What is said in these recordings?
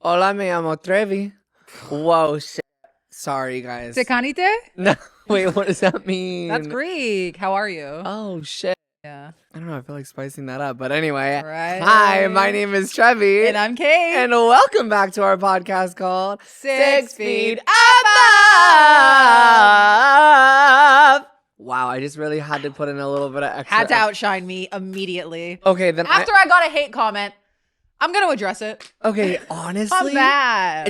Hola, me llamo Trevi. Whoa, shit. Sorry, guys. Se canite? No, wait, what does that mean? That's Greek. How are you? Oh, shit. Yeah. I don't know. I feel like spicing that up. But anyway, Right. Hi, my name is Trevi. And I'm Kate. And welcome back to our podcast called 6 Feet Above. Wow, I just really had to put in a little bit of extra. Had to outshine me immediately. Okay, then After I got a hate comment, I'm going to address it. Okay, honestly, I'm bad.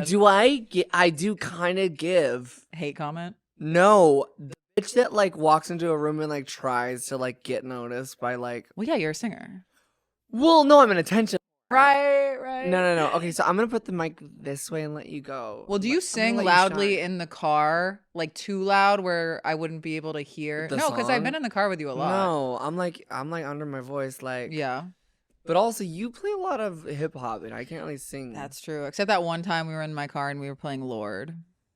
I do kind of give. Hate comment? No, the bitch that like walks into a room and like tries to like get noticed by like. Well, yeah, you're a singer. Well, no, I'm an attention. Right. No. Okay, so I'm gonna put the mic this way and let you go. Well, do you sing let you loudly shine. in the car, like too loud where I wouldn't be able to hear? The No, because I've song? been in the car with you a lot. No, I'm like under my voice, like. Yeah, But also, you play a lot of hip hop, and I can't really sing. that's true. Except that one time we were in my car and we were playing Lord.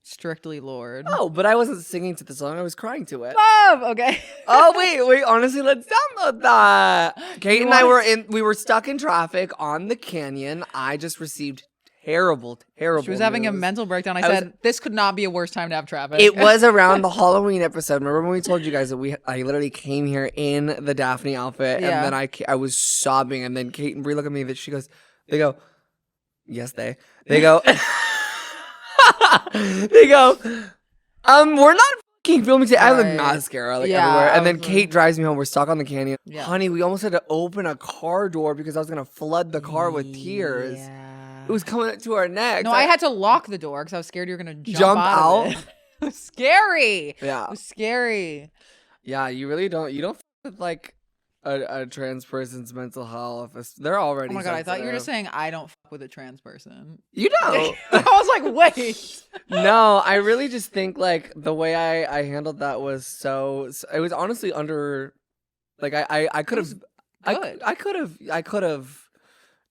Strictly Lord. Oh, but I wasn't singing to the song. I was crying to it. Love! Okay. Oh wait. Honestly, let's download that. Kate and I were stuck in traffic on the canyon. I just received terrible. She was having a news. mental breakdown. I said, this could not be a worse time to have traffic. It was around the Halloween episode. Remember when we told you guys that I literally came here in the Daphne outfit, Yeah. and then I was sobbing, and then Kate and Brie look at me. That they go, they go, we're not fucking filming today. I have Right. mascara Yeah, everywhere, and then I was Kate drives me home. We're stuck on the canyon. Yeah. Honey, we almost had to open a car door because I was gonna flood the car with tears. Yeah. It was coming up to our necks. No, I had to lock the door because I was scared you were going to Jump out. out? Of it. It was scary. Yeah. It was scary. Yeah, you really don't. You don't f- with like a trans person's mental health. They're already. Oh my God, I thought you were just sensitive. saying I don't fuck with a trans person. You don't. I was like, wait. No, I really just think like the way I handled that was so. It was honestly under. Like I could have. Good. I could have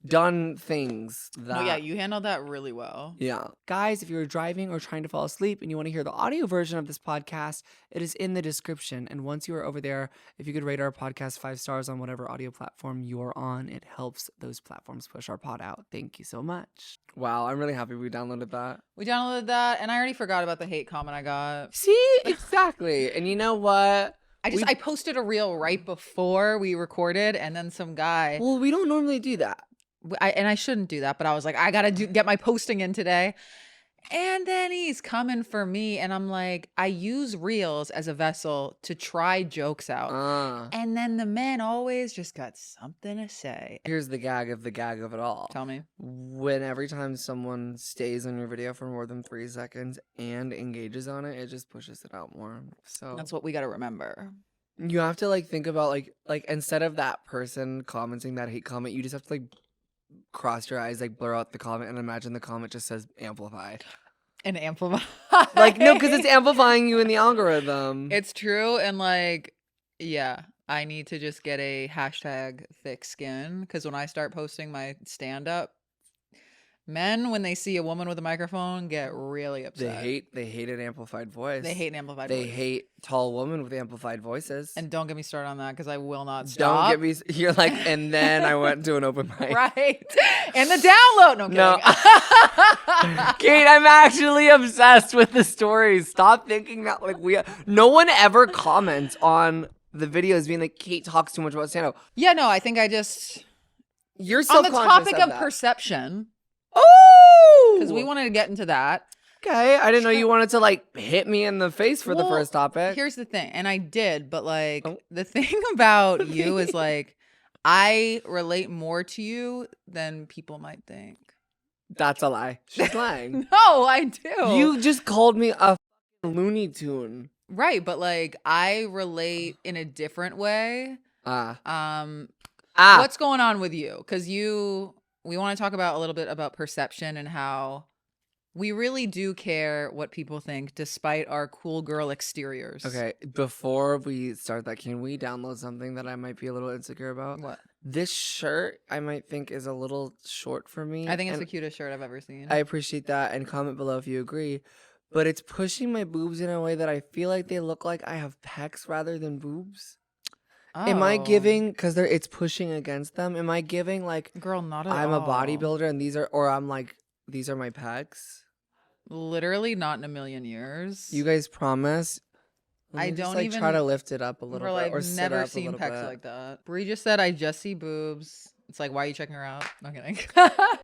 done things that. No, yeah, you handled that really well. Yeah. Guys, if you're driving or trying to fall asleep and you want to hear the audio version of this podcast, it is in the description. And once you are over there, if you could rate our podcast 5 stars on whatever audio platform you're on, it helps those platforms push our pod out. Thank you so much. Wow, I'm really happy we downloaded that. We downloaded that, and I already forgot about the hate comment I got. See? Exactly. And you know what? I posted a reel right before we recorded, and then some guy. Well, we don't normally do that. And I shouldn't do that, but I was like, I gotta get my posting in today. And then he's coming for me, and I'm like, I use reels as a vessel to try jokes out. And then the men always just got something to say. Here's the gag of it all. Tell me. When every time someone stays on your video for more than 3 seconds and engages on it, it just pushes it out more. So That's what we gotta remember. you have to like think about like instead of that person commenting that hate comment, you just have to like cross your eyes, like blur out the comment, and imagine the comment just says amplified. And amplify. Like no, because it's amplifying you in the algorithm. It's true, and like, yeah, I need to just get a hashtag thick skin, because when I start posting my stand-up, men, when they see a woman with a microphone, get really upset. They hate an amplified voice. They hate an amplified They voice. hate tall women with amplified voices. And don't get me started on that, because I will not stop. Don't get me. You're like, and then I went to an open mic. Right. And the download. No, I'm No. kidding. Kate, I'm actually obsessed with the stories. Stop thinking that like no one ever comments on the videos being like Kate talks too much about stand-up. Yeah, no, I think I just You're on the self-conscious topic of that. perception, Oh, because we wanted to get into that. Okay, I didn't know you wanted to like hit me in the face for the Well, first topic. Here's the thing, and I did, but like Oh. the thing about you is like I relate more to you than people might think. That's a lie. She's lying. No, I do. You just called me a fucking Looney Tune. Right, but like I relate in a different way. What's going on with you? Because we want to talk about a little bit about perception and how we really do care what people think despite our cool girl exteriors. Okay, before we start that, can we download something that I might be a little insecure about? What? This shirt, I might think, is a little short for me. I think it's and the cutest shirt I've ever seen. I appreciate that, and comment below if you agree. But it's pushing my boobs in a way that I feel like they look like I have pecs rather than boobs. Am I Oh. giving, because it's pushing against them, am I giving like Girl, not at I'm all. a bodybuilder and these are, or I'm like these are my pecs. Literally not in a million years. You guys promise? Let me I just, don't like, even try to lift it up a little Bro, bit I've or sit never up a seen little pecs bit. like that. Brie just said I just see boobs. It's like, why are you checking her out? I'm kidding.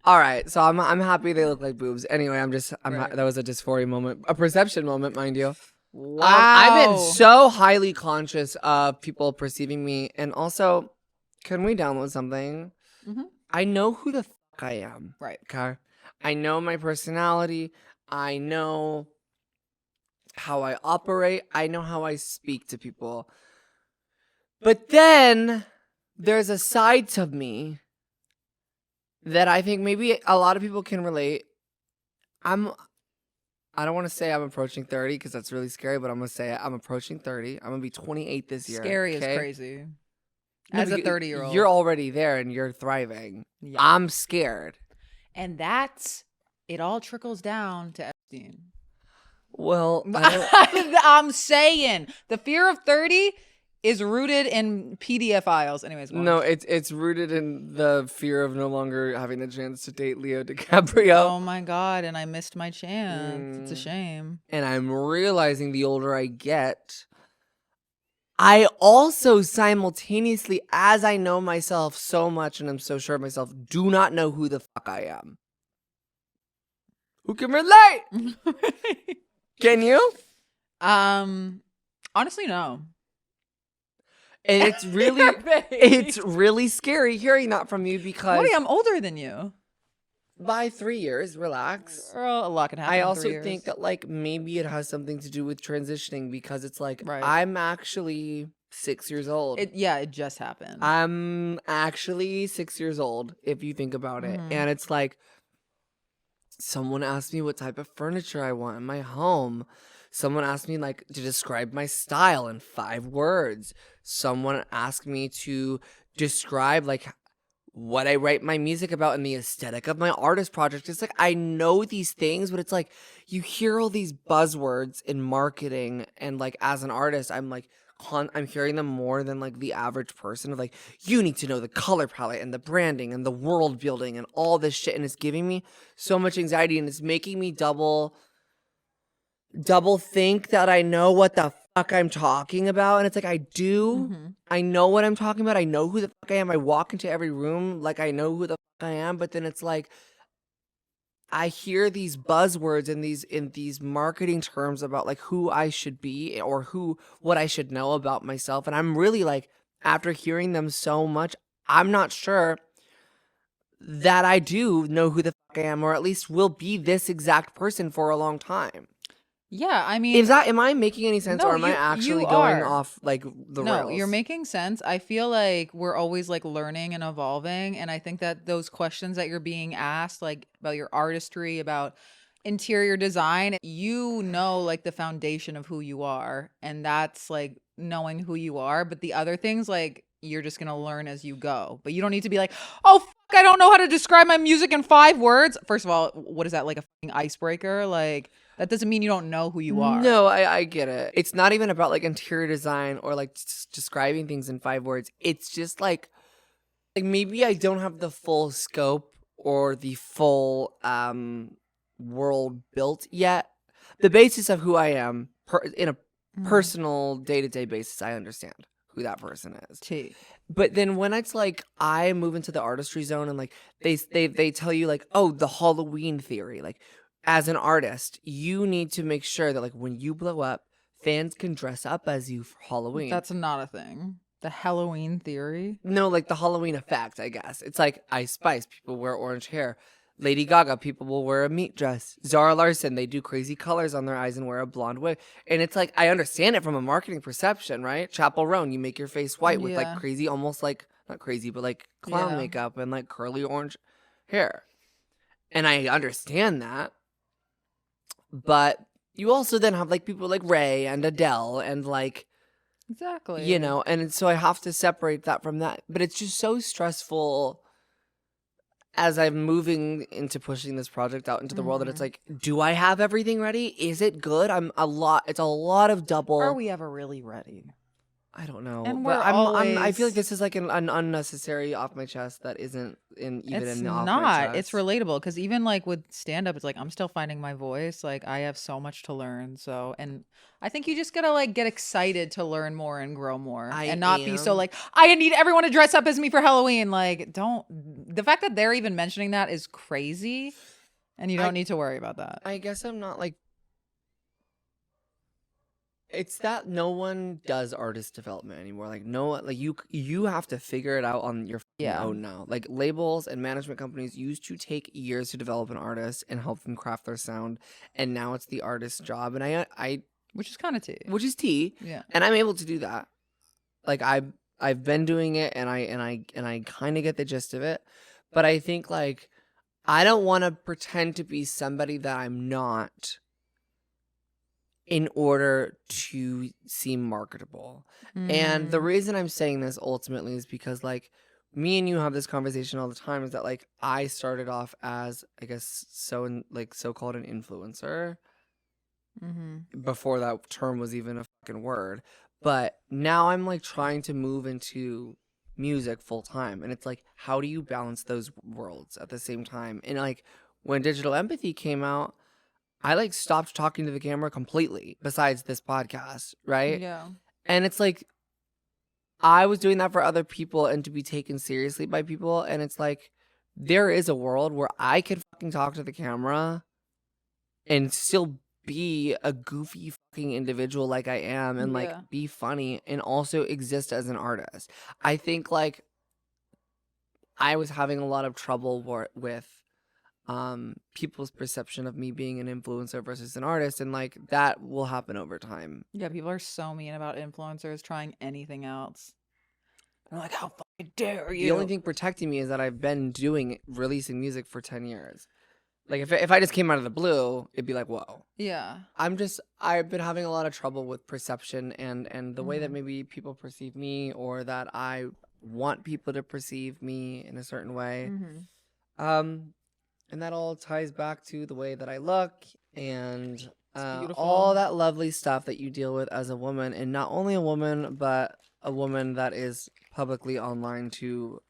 All right, so I'm happy they look like boobs. Anyway, Right. that was a dysphoria moment, a perception moment, mind you. Wow. I've been so highly conscious of people perceiving me, and also, can we download something? Mhm. I know who the fuck I am. Right. Okay, I know my personality. I know how I operate. I know how I speak to people. But then there's a side to me that I think maybe a lot of people can relate. I don't want to say I'm approaching 30 because that's really scary, but I'm going to say it. I'm approaching 30. I'm going to be 28 this year. Scary is okay? crazy. No, As a but 30-year-old. You're already there and you're thriving. Yeah. I'm scared. And it all trickles down to Epstein. Well, I'm saying the fear of 30 is rooted in PDF files. Anyways, no, it's rooted in the fear of no longer having a chance to date Leo DiCaprio. Oh my God, and I missed my chance. It's a shame. And I'm realizing the older I get, I also simultaneously, as I know myself so much and I'm so sure of myself, do not know who the fuck I am. Who can relate? Can you? Honestly, no. And it's really scary hearing that from you because Woody, I'm older than you. by 3 years, relax. Girl, a lot can happen. I in also 3 years. think that like maybe it has something to do with transitioning because it's like Right. I'm actually 6 years old. It just happened. I'm actually 6 years old if you think about it. Mhm. And it's like someone asked me what type of furniture I want in my home. Someone asked me like to describe my style in 5 words. Someone asked me to describe like what I write my music about and the aesthetic of my artist project. It's like I know these things, but it's like you hear all these buzzwords in marketing, and like as an artist, I'm like I'm hearing them more than like the average person of like you need to know the color palette and the branding and the world building and all this shit, and it's giving me so much anxiety and it's making me double think that I know what the fuck I'm talking about. And it's like I do. Mhm. I know what I'm talking about. I know who the fuck I am. I walk into every room like I know who the fuck I am, but then it's like I hear these buzzwords in these marketing terms about like who I should be or what I should know about myself, and I'm really like after hearing them so much, I'm not sure that I do know who the fuck I am, or at least will be this exact person for a long time. Yeah, I mean, Am I making any sense, No, or am I you actually going are. off like the No, rails? you're making sense. I feel like we're always like learning and evolving. And I think that those questions that you're being asked, like about your artistry, about interior design, like the foundation of who you are. And that's like knowing who you are. But the other things, like you're just going to learn as you go. But you don't need to be like, oh, fuck, I don't know how to describe my music in 5 words. First of all, what is that, like a fucking icebreaker? Like, that doesn't mean you don't know who you are. No, I get it. It's not even about like interior design or like describing things in 5 words. It's just like maybe I don't have the full scope or the full world built yet. The basis of who I am in a personal day-to-day basis, I understand who that person is. But then when it's like I move into the artistry zone and like they tell you like, oh, the Halloween theory, like as an artist, you need to make sure that like when you blow up, fans can dress up as you for Halloween. That's not a thing. The Halloween theory? No, like the Halloween effect, I guess. It's like Ice Spice, people wear orange hair. Lady Gaga, people will wear a meat dress. Zara Larson, they do crazy colors on their eyes and wear a blonde wig. And it's like, I understand it from a marketing perception, right? Chappell Roan, you make your face white with like crazy, almost like, not crazy, but like clown makeup and like curly orange hair. And I understand that. But you also then have like people like Ray and Adele and like, exactly, you know, and so I have to separate that from that. But it's just so stressful as I'm moving into pushing this project out into the world that it's like, do I have everything ready? Is it good? It's a lot of double. Are we ever really ready? I don't know, And but we're I feel like always this is like an unnecessary off my chest that isn't even It's in the off my not. It's chest. relatable because even like with stand up, it's like I'm still finding my voice. Like I have so much to learn. So, and I think you just gotta like get excited to learn more and grow more I and not be so am. like, I need everyone to dress up as me for Halloween. Like, don't, the fact that they're even mentioning that is crazy and you I don't need to worry about that. I guess I'm not like. It's that no one does artist development anymore. Like no one, like you have to figure it out on your fucking Yeah. own now. Like labels and management companies used to take years to develop an artist and help them craft their sound, and now it's the artist's job. And I Which is kind of tea. which is tea, Yeah. and I'm able to do that. Like I've been doing it, and I kind of get the gist of it, but I think like I don't want to pretend to be somebody that I'm not in order to seem marketable. And the Mm, reason I'm saying this ultimately is because like me and you have this conversation all the time, is that like I started off as, I guess, so-called an influencer before that term was even a fucking word. But now I'm like trying to move into music full time, and it's like, how do you balance those worlds at the same time? And like when Digital Empathy came out, I like stopped talking to the camera completely besides this podcast, right? yeah. And it's like I was doing that for other people and to be taken seriously by people, and it's like there is a world where I can fucking talk to the camera and still be a goofy fucking individual like I am, and like Yeah. be funny and also exist as an artist. I think like I was having a lot of trouble with people's perception of me being an influencer versus an artist, and like that will happen over time. Yeah. People are so mean about influencers trying anything else. They're like, how fucking dare The only you? thing protecting me is that I've been releasing music for 10 years. Like if I just came out of the blue, it'd be like, whoa. Yeah. I've been having a lot of trouble with perception and the way that Mhm. maybe people perceive me, or that I want people to perceive me in a certain way. Mhm. Um and that all ties back to the way that I look and It's all beautiful. that lovely stuff that you deal with as a woman, and not only a woman, but a woman that is publicly online to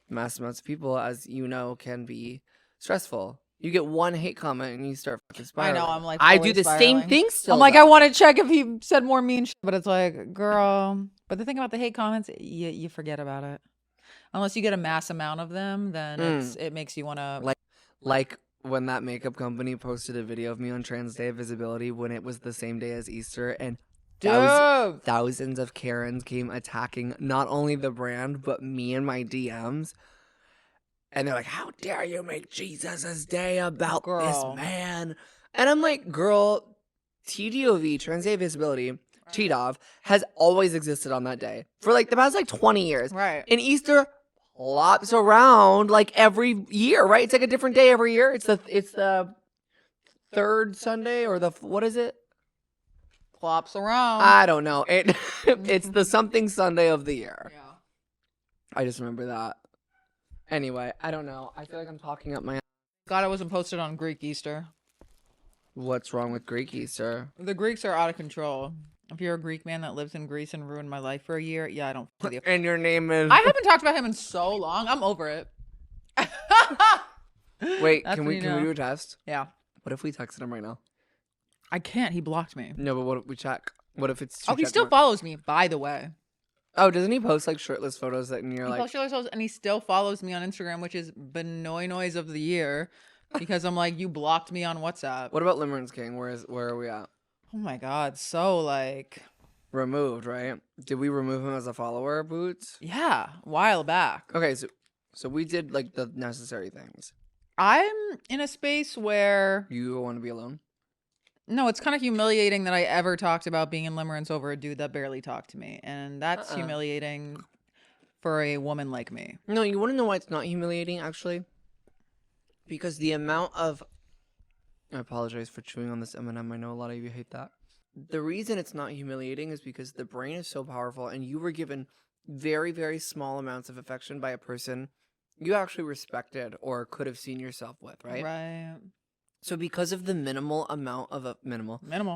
mass amounts of people, as you know, can be stressful. You get one hate comment and you start fucking I know. spiraling. I'm like I fully do the same spiraling. thing I'm still, like, I though. want to check if he said more mean shit, but it's like, girl. But the thing about the hate comments, you forget about it. Unless you get a mass amount of them, then it makes you want to. Like when that makeup company posted a video of me on Trans Day of Visibility when it was the same day as Easter, and Dude. thousands of Karens came attacking not only the brand but me and my DMs. And they're like, how dare you make Jesus' day about this Girl. man? And I'm like, girl, TDOV, Trans Day of Visibility, TDOV, has always existed on that day for like the past like 20 years. Right. And Easter plops around like every year, right? It's like a different day every year. It's the third Sunday, or what is it? Plops around. I don't know. It's the something Sunday of the year. Yeah. I just remember that. Anyway, I don't know. I feel like I'm talking up my. God, I wasn't posted on Greek Easter. What's wrong with Greek Easter? The Greeks are out of control. If you're a Greek man that lives in Greece and ruined my life for a year, yeah, I don't with you. And your name is. I haven't talked about him in so long. I'm over it. Wait, That's can when we you can we know. do a test? Yeah. What if we texted him right now? I can't. He blocked me. No, but what if we check? What if it's Oh, he still follows me, by the way. Oh, doesn't he post like shirtless photos that and you're He like, posts shirtless photos, and he still follows me on Instagram, which is Benoy Noise of the Year, because I'm like, you blocked me on WhatsApp. what about Limerence King? Where are we at? Oh my God. So like, Removed, right? Did we remove him as a follower, Boots? yeah, a while back. Okay, so we did like the necessary things. I'm in a space where You want to be alone? no, it's kind of humiliating that I ever talked about being in limerence over a dude that barely talked to me. And that's humiliating for a woman like me. No, you want to know why it's not humiliating, actually? Because the amount of... I apologize for chewing on this M&M. I know a lot of you hate that. The reason it's not humiliating is because the brain is so powerful, and you were given very, very small amounts of affection by a person you actually respected or could have seen yourself with, right? Right. So because of the minimal amount of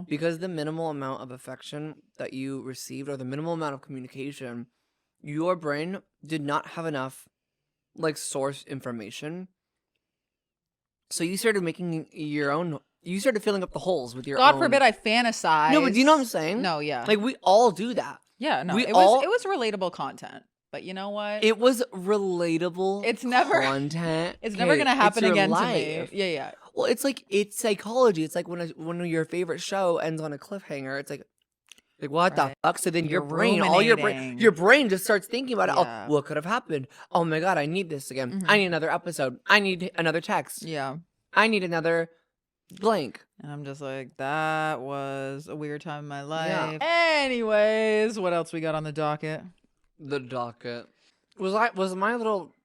because the minimal amount of affection that you received or the minimal amount of communication, your brain did not have enough like source information. So you started making your own, you started filling up the holes with your own. God forbid I fantasize. No, but do you know what I'm saying? No, yeah. Like we all do that. Yeah, no. It was relatable content. But you know what? It was relatable content. It's never going to happen again to me. life. Yeah. Well, it's like, it's psychology. It's like when your favorite show ends on a cliffhanger, it's like what the fuck? So then your brain, your brain just starts thinking about it. Yeah. Oh, what could have happened? Oh my God, I need this again. I need another episode. I need another text. Yeah. I need another blank. And I'm just like, that was a weird time in my life. Yeah. Anyways, what else we got on the docket? The docket. Was my little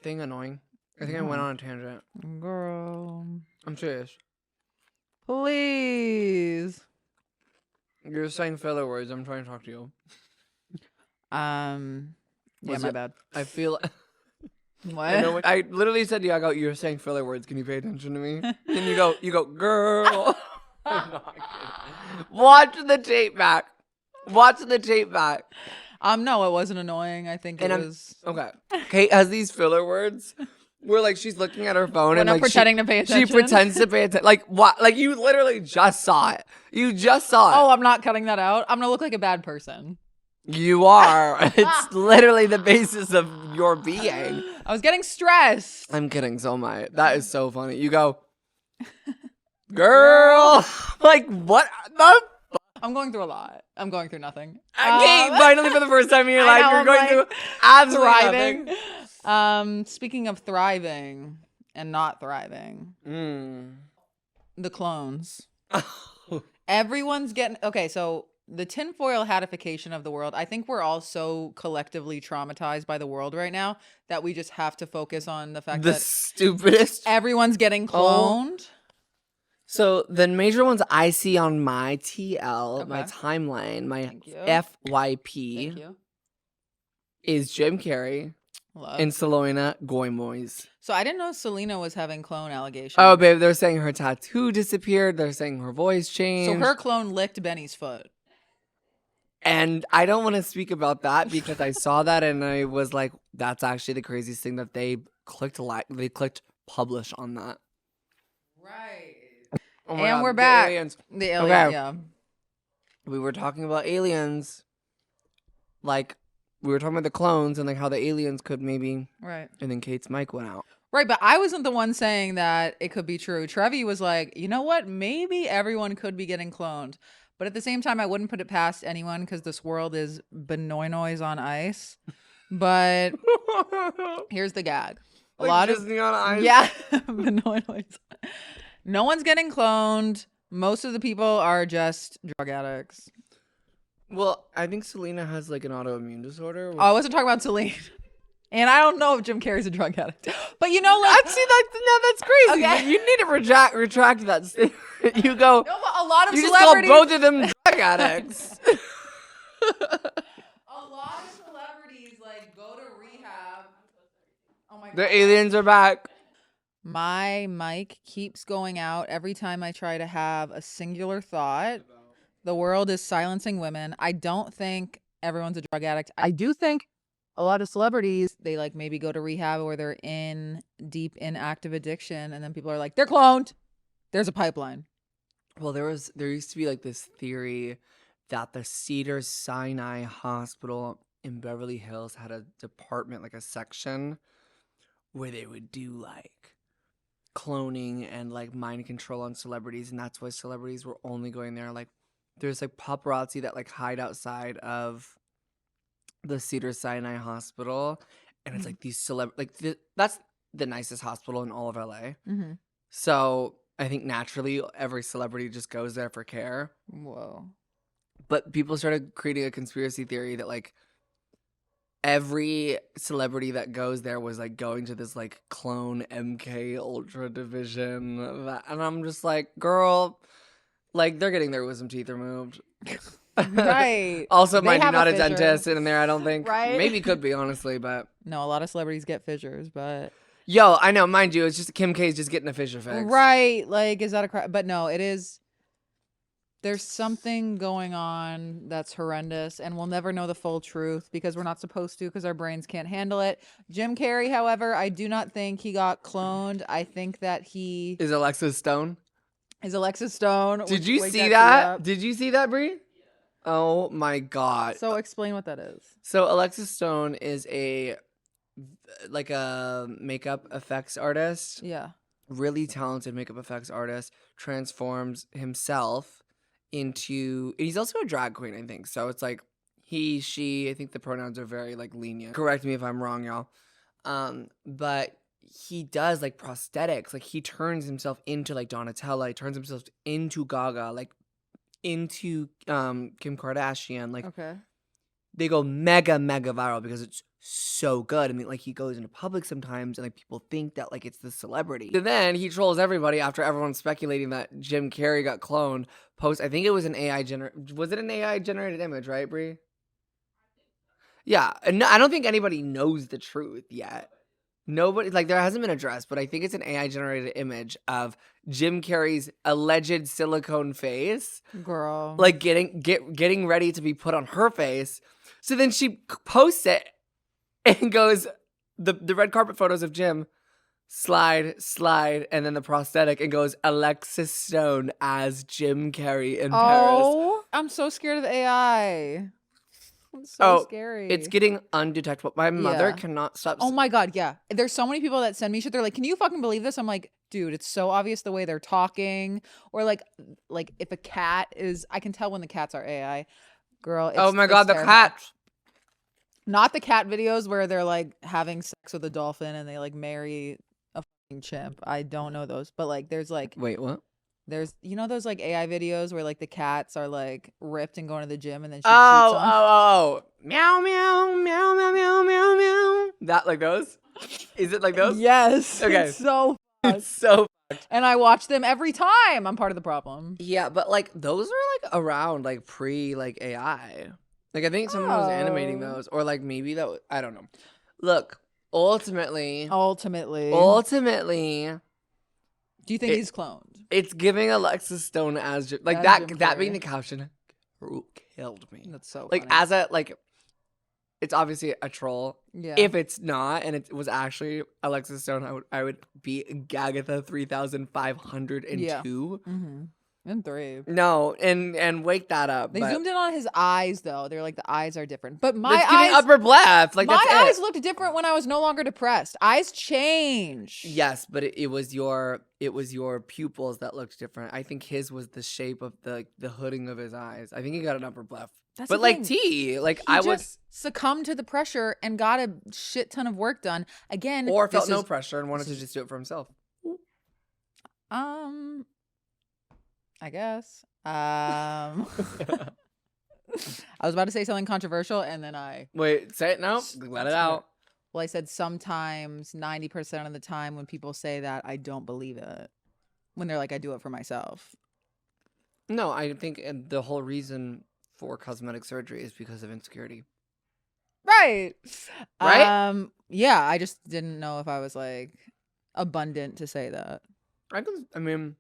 thing annoying? I think I went on a tangent. Girl. I'm serious. Please. You're saying filler words. I'm trying to talk to you. Yeah, my bad. I feel... What? I literally said to you, I go, you're saying filler words. Can you pay attention to me? And you go, girl. I'm not kidding. Watch the tape back. No, it wasn't annoying. I think it was okay. Kate has these filler words where like she's looking at her phone and I'm like pretending to pay attention. She pretends to pay attention. Like what? Like you literally just saw it. You just saw it. Oh, I'm not cutting that out. I'm gonna look like a bad person. You are. It's literally the basis of your being. I was getting stressed. I'm kidding. So am I. That is so funny. You go, girl. Like what the? I'm going through a lot. I'm going through nothing. Okay, finally for the first time in your life, you're going through absolutely thriving. Speaking of thriving and not thriving, the clones. Everyone's getting okay. So the tinfoil hatification of the world. I think we're all so collectively traumatized by the world right now that we just have to focus on the fact that stupidest everyone's getting cloned. So the major ones I see on my TL, my timeline, my FYP is Jim Carrey and Selena Gomez. So I didn't know Selena was having clone allegations. Oh, babe, they're saying her tattoo disappeared. They're saying her voice changed. So her clone licked Benny's foot. And I don't want to speak about that because I saw that and I was like, that's actually the craziest thing that they clicked publish on that. Right. Oh and God, we're back. Aliens. The alien, yeah. We were talking about aliens. Like, we were talking about the clones and like how the aliens could maybe. Right. And then Kate's mic went out. Right, but I wasn't the one saying that it could be true. Trevi was like, you know what? Maybe everyone could be getting cloned. But at the same time, I wouldn't put it past anyone because this world is benoinois on ice. But here's the gag. A lot Disney on ice? Yeah. Benoinois. No one's getting cloned. Most of the people are just drug addicts. Well, I think Selena has like an autoimmune disorder. Oh, I wasn't talking about Selena. And I don't know if Jim Carrey's a drug addict. But you know, like... that's crazy. Okay. You need to retract that statement. You go... No, but a lot of you celebrities... just call both of them drug addicts. A lot of celebrities, like, go to rehab. Oh my God. The aliens are back. My mic keeps going out every time I try to have a singular thought. The world is silencing women. I don't think everyone's a drug addict. I do think a lot of celebrities, they like maybe go to rehab or they're in deep in active addiction. And then people are like, they're cloned. There's a pipeline. Well, there used to be like this theory that the Cedars-Sinai Hospital in Beverly Hills had a department, like a section where they would do like cloning and like mind control on celebrities, and that's why celebrities were only going there. Like there's like paparazzi that like hide outside of the Cedars-Sinai Hospital, and it's like these that's the nicest hospital in all of LA. Mm-hmm. So I think naturally every celebrity just goes there for care. Whoa. But people started creating a conspiracy theory that like every celebrity that goes there was like going to this like clone MK Ultra division, and I'm just like, girl, like they're getting their wisdom teeth removed. Right. Also, mind you, not a dentist in there, I don't think. Right. Maybe could be, honestly, but no, a lot of celebrities get fissures, but Yo, I know, mind you, it's just Kim K's just getting a Fisher fix. Right. Like, is that a crime? But no, it is. There's something going on that's horrendous, and we'll never know the full truth because we're not supposed to because our brains can't handle it. Jim Carrey, however, I do not think he got cloned. I think that he Is Alexis Stone? is Alexis Stone. Did you see that? Did you see that, Brie? Oh my God. So explain what that is. So Alexis Stone is a makeup effects artist. Yeah. Really talented makeup effects artist. Transforms himself into, and he's also a drag queen, I think. So it's like he, she, I think the pronouns are very like lenient. Correct me if I'm wrong, y'all. But he does like prosthetics. Like he turns himself into like Donatella. He turns himself into Gaga, like into Kim Kardashian. Like Okay. they go mega viral because it's so good. I mean, like he goes into public sometimes and like people think that like it's the celebrity. And then he trolls everybody after everyone's speculating that Jim Carrey got cloned. I think it was an AI generated image, right, Brie? Yeah. And no, I don't think anybody knows the truth yet. Nobody, like, there hasn't been addressed, but I think it's an AI generated image of Jim Carrey's alleged silicone face, Girl. like getting ready to be put on her face. So then she posts it and goes, the red carpet photos of Jim, slide, and then the prosthetic, and goes Alexis Stone as Jim Carrey in Paris. Oh, I'm so scared of the AI. It's so scary. It's getting undetectable. My mother Yeah. cannot stop. Oh my God, yeah. There's so many people that send me shit. They're like, can you fucking believe this? I'm like, dude, it's so obvious the way they're talking. Or like if a cat is, I can tell when the cats are AI. Girl, Oh my God, the terrifying. cat. Not the cat videos where they're like having sex with a dolphin and they like marry a fucking chimp. I don't know those. But like there's like, Wait, what? there's, you know those like AI videos where like the cats are like ripped and going to the gym and then she cheats Oh, on them? oh. Meow, meow, meow, meow, meow, meow, meow. That like those? Is it like those? Yes. Okay. It's so It's so. and I watch them every time. I'm part of the problem. Yeah, but like those are like around like pre like AI. Like I think someone was animating those, or like maybe that was, I don't know. Look, ultimately, do you think he's cloned? it's giving Alexis Stone as like As that. Jim That being Carrey. the caption killed me. That's so Like funny. as a like, it's obviously a troll. Yeah. If it's not, and it was actually Alexis Stone, I would be Gagatha 3502. Yeah. Mm-hmm. And 3. No, and wake that up. They but zoomed in on his eyes though. They're like the eyes are different. But my it's giving eyes upper left. Like my that's eyes it. looked different when I was no longer depressed. Eyes change. Yes, but it was your pupils that looked different. I think his was the shape of the hooding of his eyes. I think he got an upper left. That's But the like thing. T, like He I would, just succumbed to the pressure and got a shit ton of work done. Again, or this felt no is- pressure and wanted to just do it for himself. I guess. I was about to say something controversial and then I Wait, say it now. Let it out. Well, I said sometimes 90% of the time when people say that, I don't believe it. When they're like, I do it for myself. No, I think the whole reason for cosmetic surgery is because of insecurity. Right. Right? Yeah, I just didn't know if I was like abundant to say that. I mean,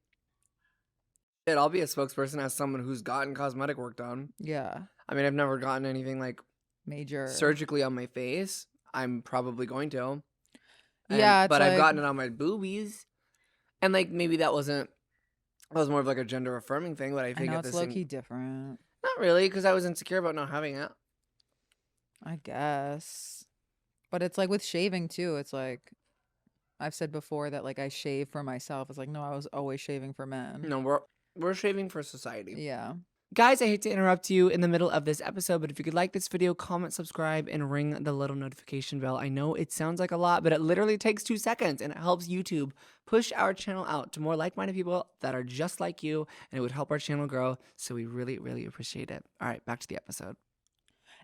shit, I'll be a spokesperson as someone who's gotten cosmetic work done. Yeah. I mean, I've never gotten anything like Major surgically on my face. I'm probably going to. Yeah, it's but I've like- gotten it on my boobies. And like maybe that was more of like a gender affirming thing, but I I think know at the it's same low-key different. not really, because I was insecure about not having it. I guess. But it's like with shaving too. It's like I've said before that like I shave for myself. It's like, no, I was always shaving for men. No, we're shaving for society. Yeah. Guys, I hate to interrupt you in the middle of this episode, but if you could like this video, comment, subscribe, and ring the little notification bell. I know it sounds like a lot, but it literally takes 2 seconds, and it helps YouTube push our channel out to more like-minded people that are just like you, and it would help our channel grow, so we really, really appreciate it. All right, back to the episode.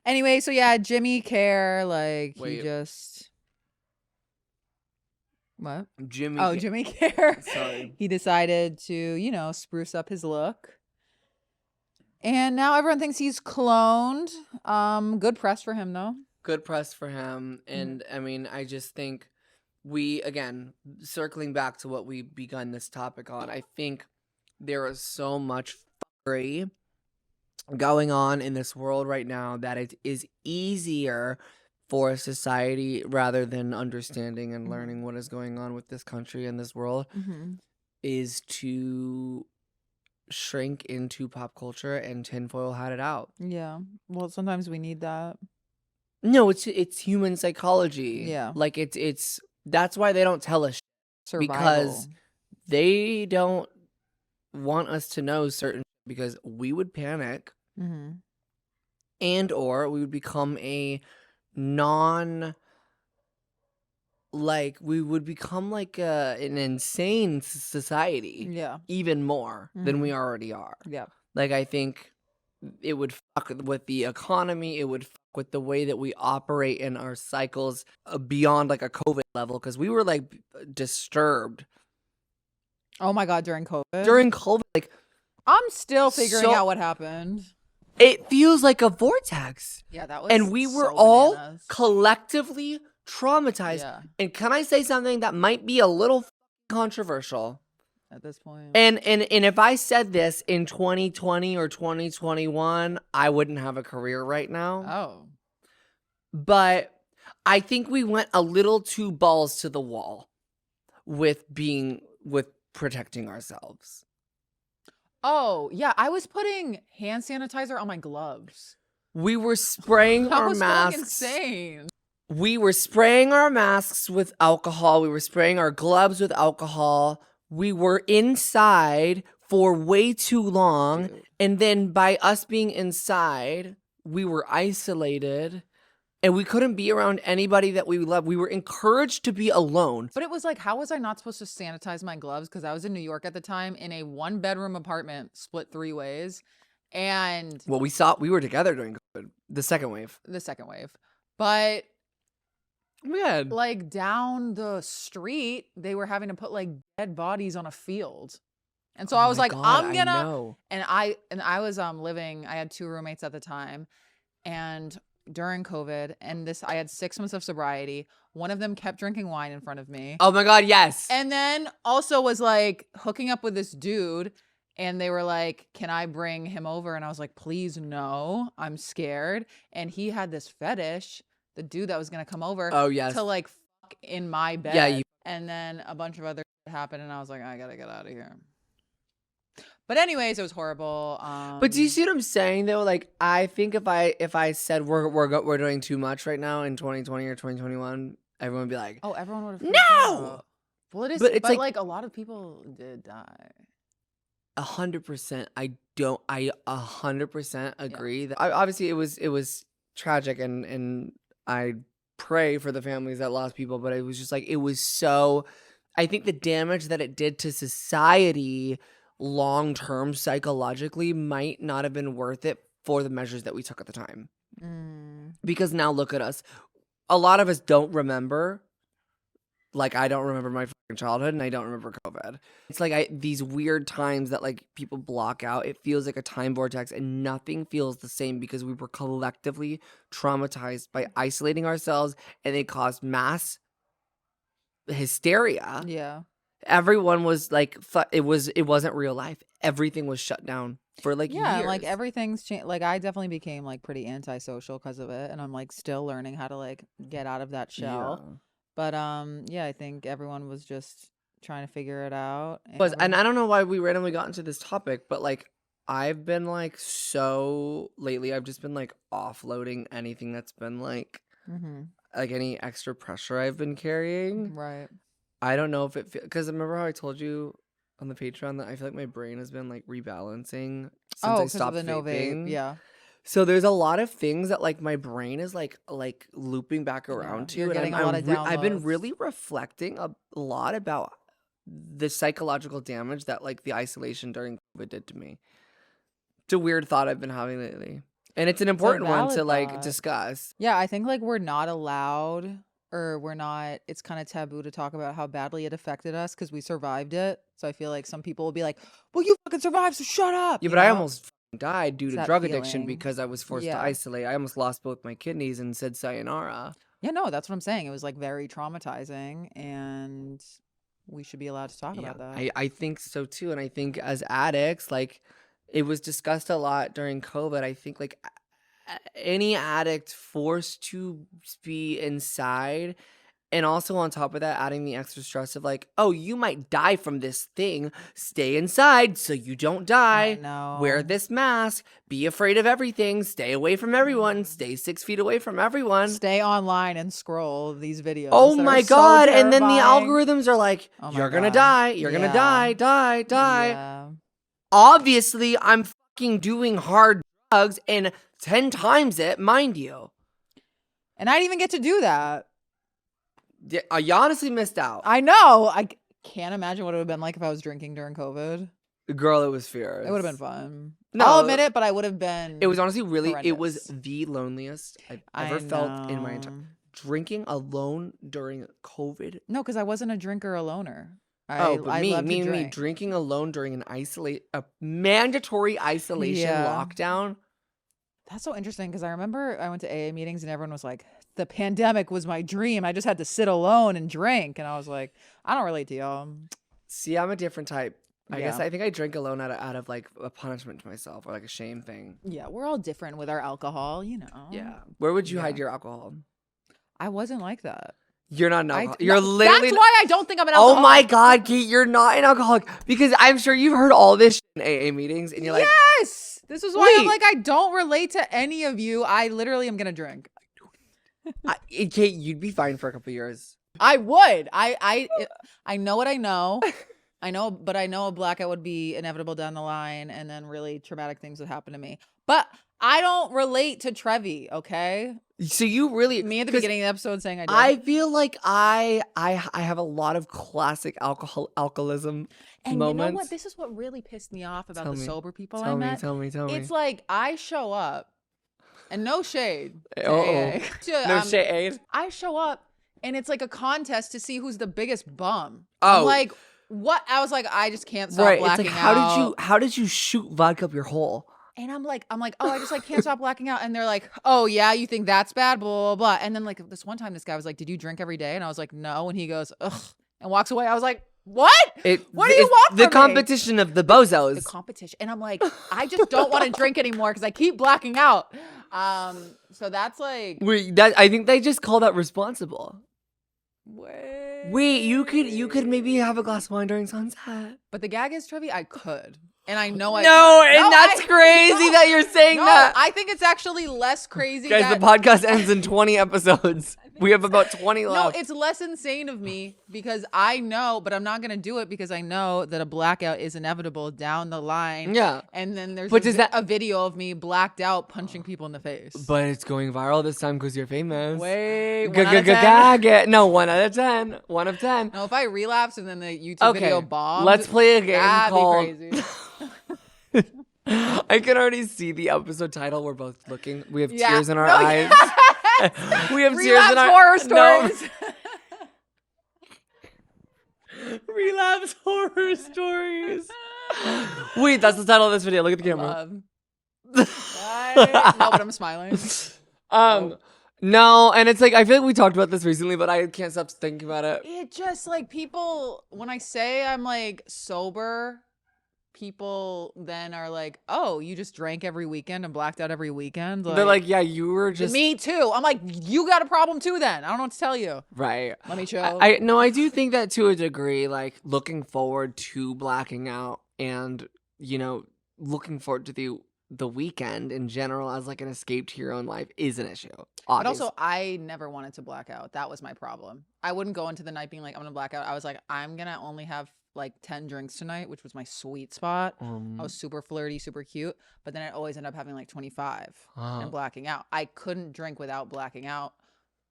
Anyway, so yeah, Jimmy Care, like Wait. he just what? Jimmy Jimmy Care. Sorry. He decided to, you know, spruce up his look. And now everyone thinks he's cloned. Good press for him though. Good press for him, and I mean, I just think we, again, circling back to what we begun this topic on, I think there is so much fuckery going on in this world right now that it is easier for a society, rather than understanding and learning what is going on with this country and this world, is to shrink into pop culture, and tinfoil hat it out. Yeah. Well, sometimes we need that. No, it's human psychology. Yeah. Like it's that's why they don't tell us Survival. because they don't want us to know certain because we would panic and or we would become a we would become like an insane society. Yeah. Even more than we already are. Yeah. Like, I think it would fuck with the economy. It would fuck with the way that we operate in our cycles beyond like a COVID level, because we were like disturbed. Oh my God, during COVID? During COVID, like, I'm still figuring out what happened. It feels like a vortex. Yeah, that was And we were so all bananas. collectively traumatized. Yeah. And can I say something that might be a little controversial? At this point. And if I said this in 2020 or 2021, I wouldn't have a career right now. Oh. But I think we went a little too balls to the wall with protecting ourselves. Oh, yeah. I was putting hand sanitizer on my gloves. We were spraying our masks. Insane. We were spraying our masks with alcohol. We were spraying our gloves with alcohol. We were inside for way too long. Dude. And then by us being inside, we were isolated and we couldn't be around anybody that we love. We were encouraged to be alone. But it was like, how was I not supposed to sanitize my gloves? Because I was in New York at the time in a 1-bedroom apartment split 3 ways. And well, we were together during COVID, the second wave. But man, like down the street, they were having to put like dead bodies on a field. And so I was like, God, I'm gonna I know. and I was living, I had 2 roommates at the time, and during COVID, and I had 6 months of sobriety. One of them kept drinking wine in front of me. Oh my God, yes. And then also was like hooking up with this dude, and they were like, can I bring him over? And I was like, please no, I'm scared. And he had this fetish, the dude that was gonna come over, to like fuck in my bed. Yeah, and then a bunch of other shit happened, and I was like, I gotta get out of here. But anyways, it was horrible. But do you see what I'm saying though? Like, I think if I said we're doing too much right now in 2020 or 2021, everyone would be like, oh, everyone would have no. Well, it is, but it's like a lot of people did die. 100%. I 100% agree that obviously it was tragic, and I pray for the families that lost people, but it was just like, it was so, I think the damage that it did to society long-term psychologically might not have been worth it for the measures that we took at the time. Because now look at us. A lot of us don't remember. Like, I don't remember my fucking childhood, and I don't remember COVID. It's like these weird times that like people block out. It feels like a time vortex, and nothing feels the same because we were collectively traumatized by isolating ourselves, and it caused mass hysteria. Yeah. Everyone was like, it wasn't real life. Everything was shut down for like years. Like everything's changed. Like, I definitely became like pretty antisocial because of it, and I'm like still learning how to like get out of that shell. Yeah. But yeah, I think everyone was just trying to figure it out. And I don't know why we randomly got into this topic, but like I've been like lately I've just been like offloading anything that's been like like any extra pressure I've been carrying. Right. I don't know if because remember how I told you on the Patreon that I feel like my brain has been like rebalancing since I stopped of the vaping. vape. Yeah. So there's a lot of things that like my brain is like looping back around to. You're getting a lot of downloads. I've been really reflecting a lot about the psychological damage that like the isolation during COVID did to me. It's a weird thought I've been having lately. And it's an important one to like discuss. Yeah, I think like we're not allowed, or it's kind of taboo to talk about how badly it affected us because we survived it. So I feel like some people will be like, well, you fucking survived, so shut up. Yeah, but I almost died due to drug addiction feeling. because I was forced to isolate. I almost lost both my kidneys and said sayonara. Yeah, no, that's what I'm saying. It was like very traumatizing, and we should be allowed to talk about that. I think so too. And I think as addicts, like it was discussed a lot during COVID. I think like any addict forced to be inside, and also on top of that, adding the extra stress of like, oh, you might die from this thing. Stay inside so you don't I die. know. Wear this mask. Be afraid of everything. Stay away from everyone. Stay 6 feet away from everyone. Stay online and scroll these videos. Oh that my are so God. And then the terrifying. algorithms are like, Oh my you're going to God. die. You're going to die. Die. Yeah. Obviously, I'm fucking doing hard drugs and 10 times it, mind you. And I didn't even get to do that. You honestly missed out. I know. I can't imagine what it would have been like if I was drinking during COVID. Girl, it was fierce. It would have been fun. No, I'll admit it, but I would have been. It was honestly really, it was horrendous. the loneliest I've ever felt in my entire. Drinking alone during COVID. No, because I wasn't a drinker, a loner. But me loved to drink. drinking alone during a mandatory isolation lockdown. That's so interesting because I remember I went to AA meetings and everyone was like, the pandemic was my dream. I just had to sit alone and drink. And I was like, I don't relate to y'all. See, I'm a different type. I guess Yeah. I think I drink alone out of like a punishment to myself or like a shame thing. Yeah, we're all different with our alcohol, you know. Yeah. Where would you Yeah. hide your alcohol? I wasn't like that. You're not an alcoholic. You're No, literally. That's why I don't think I'm an alcoholic. Oh my God, Kate, you're not an alcoholic. Because I'm sure you've heard all this shit in AA meetings and you're like, Yes. This is why I'm Wait. like, I don't relate to any of you. I literally am going to drink. Kate, you'd be fine for a couple years. I would. I know what I know. But I know a blackout would be inevitable down the line and then really traumatic things would happen to me. But I don't relate to Trevi, okay? So you really Me at the 'cause beginning of the episode saying I did. I feel like I have a lot of classic alcoholism and moments. you know what? This is what really pissed me off about Tell the me. sober people I Tell me, met. tell me. It's like I show up, and no shade. to Uh-oh. AA. No shade. I show up, and it's like a contest to see who's the biggest bum. Oh. I'm like, what? I was like, I just can't stop Right. It's blacking like out. how did you shoot vodka up your hole? And I'm like, oh, I just like can't stop blacking out. And they're like, oh yeah, you think that's bad, blah, blah, blah. And then like this one time, this guy was like, did you drink every day? And I was like, no. And he goes, ugh, and walks away. I was like, what? What do you want from the me? competition of the bozos. The competition. And I'm like, I just don't want to drink anymore because I keep blacking out. So that's like, I think they just call that responsible. wait, you could maybe have a glass of wine during sunset. But the gag is, Trevi, I could. And I know I No, could. and that's crazy that you're saying that. I think it's actually less crazy. Guys, the podcast ends in 20 episodes. We have about 20 left. No, it's less insane of me because I know, but I'm not going to do it because I know that a blackout is inevitable down the line. Yeah. And then there's But a video of me blacked out punching people in the face. But it's going viral this time because you're famous. Wait, 1 out of 10? Gaggy. No, 1 out of 10. 1 of 10. No, if I relapse and then the YouTube video bombed, let's play a game that'd called... be crazy. I can already see the episode title. We're both looking. We have Yeah. tears in our No, eyes. We have tears Relapse in our horror stories. Relapse horror stories. Wait, that's the title of this video. Look at the camera. No, but I'm smiling. No, and it's like I feel like we talked about this recently, but I can't stop thinking about it. It just like people, when I say I'm like sober, people then are like, oh, you just drank every weekend and blacked out every weekend. They're like, yeah, you were just me too. I'm like, you got a problem too then. I don't know what to tell you. right. Let me chill. I do think that to a degree, like looking forward to blacking out and, you know, looking forward to the weekend in general as like an escape to your own life is an issue. But also, I never wanted to black out. That was my problem. I wouldn't go into the night being like, I'm going to black out. I was like, I'm going to only have like 10 drinks tonight, which was my sweet spot. I was super flirty, super cute. But then I'd always end up having like 25 and blacking out. I couldn't drink without blacking out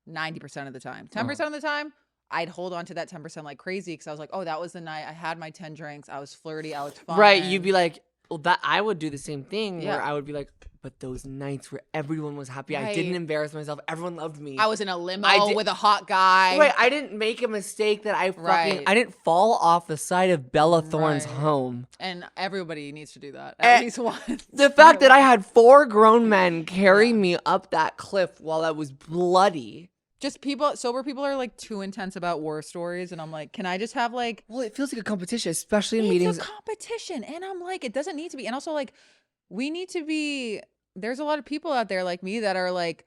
90% of the time. 10% of the time, I'd hold on to that 10% like crazy because I was like, oh, that was the night I had my 10 drinks. I was flirty. I was fun. Right. You'd be like, well, that I would do the same thing where Yeah. I would be like, but those nights where everyone was happy, I Right. didn't embarrass myself. Everyone loved me. I was in a limo with a hot guy. Right. I didn't make a mistake that I fucking, Right. I didn't fall off the side of Bella Thorne's Right. home. And everybody needs to do that at least once. The fact that I had 4 grown men carry me up that cliff while I was bloody. Just sober people are like too intense about war stories, and I'm like, can I just have like? Well, it feels like a competition, especially in It's meetings. a competition, and I'm like, it doesn't need to be. And also, like, we need to be. There's a lot of people out there like me that are like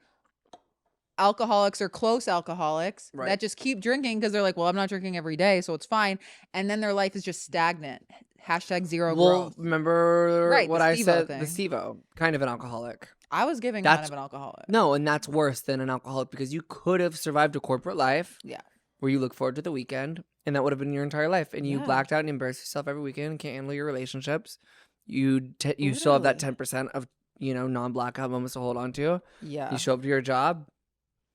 alcoholics or close alcoholics that just keep drinking because they're like, well, I'm not drinking every day, so it's fine. And then their life is just stagnant. #0 growth. Remember what I said? thing. The Steve-O, kind of an alcoholic. I was giving kind of an alcoholic. No, and that's worse than an alcoholic because you could have survived a corporate life. Yeah. Where you look forward to the weekend, and that would have been your entire life. And you blacked out and embarrassed yourself every weekend and can't handle your relationships. You still have that 10% of, non-blackout moments to hold on to. Yeah. You show up to your job,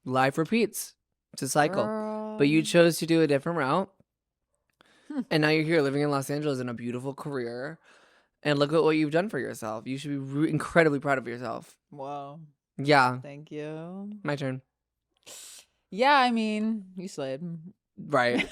life repeats. It's a cycle. Girl. But you chose to do a different route. And now you're here living in Los Angeles in a beautiful career. And look at what you've done for yourself. You should be incredibly proud of yourself. Wow. Yeah. Thank you. My turn. Yeah, I mean, you slayed. Right.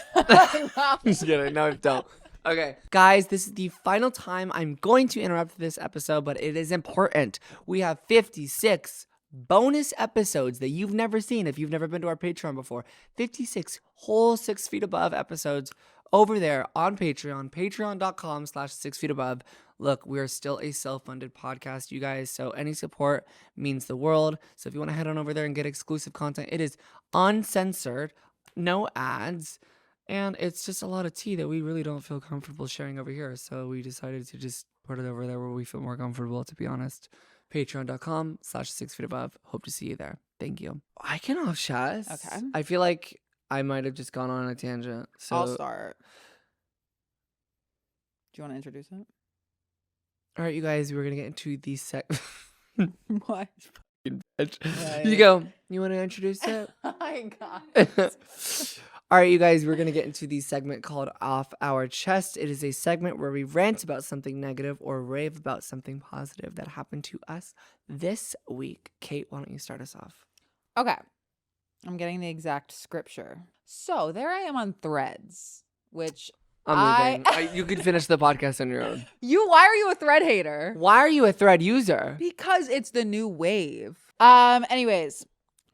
Just kidding. No, don't. Okay. Guys, this is the final time I'm going to interrupt this episode, but it is important. We have 56 bonus episodes that you've never seen if you've never been to our Patreon before. 56 whole 6 feet above episodes over there on Patreon, patreon.com/6feetabove. Look, we are still a self-funded podcast, you guys, so any support means the world. So if you want to head on over there and get exclusive content, it is uncensored, no ads, and it's just a lot of tea that we really don't feel comfortable sharing over here. So we decided to just put it over there where we feel more comfortable, to be honest. Patreon.com/6feetabove. Hope to see you there. Thank you. I can off Chaz. Okay. I feel like I might have just gone on a tangent. So I'll start. Do you want to introduce it? All right, you guys, we're going to get into the What? You go. You want to introduce it? I got it. All right, you guys, we're going to get into the segment called Off Our Chest. It is a segment where we rant about something negative or rave about something positive that happened to us this week. Kate, why don't you start us off? Okay. I'm getting the exact scripture. So there I am on Threads, which I'm leaving. You could finish the podcast on your own. Why are you a Thread hater? Why are you a Thread user? Because it's the new wave. Anyways,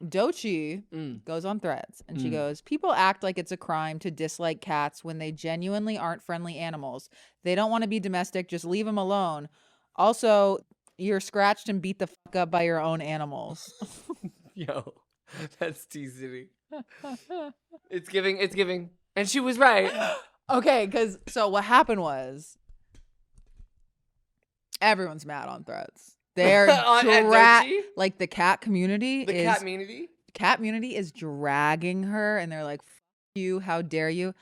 Dochi goes on Threads and she goes, people act like it's a crime to dislike cats when they genuinely aren't friendly animals. They don't want to be domestic. Just leave them alone. Also, you're scratched and beat the fuck up by your own animals. Yo, that's T-City. It's giving. And she was right. Okay, so what happened was everyone's mad on Threads. They're like the cat community. Cat community is dragging her, and they're like, "F you, how dare you?"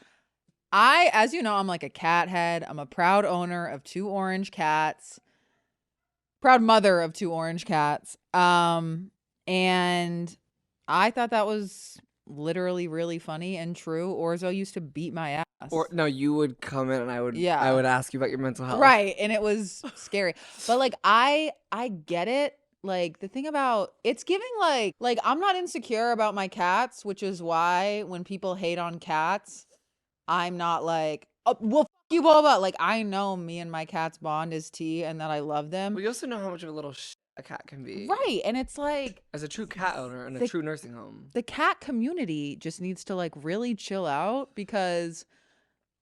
As you know, I'm like a cat head. I'm a proud owner of 2 orange cats. Proud mother of 2 orange cats. And I thought that was literally really funny and true. Orzo used to beat my ass. Or no, you would come in and I would ask you about your mental health. Right, and it was scary. But like I get it. Like the thing about it's giving like I'm not insecure about my cats, which is why when people hate on cats, I'm not like, oh, well, f you, blah, blah. Like I know me and my cat's bond is tea and that I love them. We also know how much of a little a cat can be. Right, and it's like as a true cat owner in a true nursing home. The cat community just needs to like really chill out because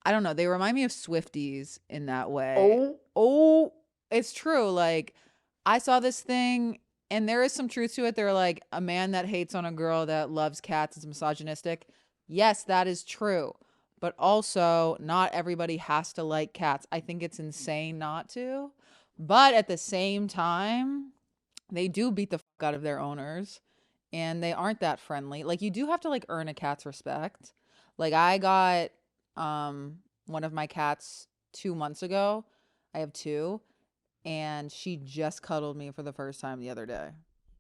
I don't know, they remind me of Swifties in that way. Oh, it's true. Like I saw this thing and there is some truth to it. They're like, a man that hates on a girl that loves cats is misogynistic. Yes, that is true. But also, not everybody has to like cats. I think it's insane not to. But at the same time, they do beat the fuck out of their owners. And they aren't that friendly. Like, you do have to, like, earn a cat's respect. Like, I got one of my cats 2 months ago. I have 2. And she just cuddled me for the first time the other day.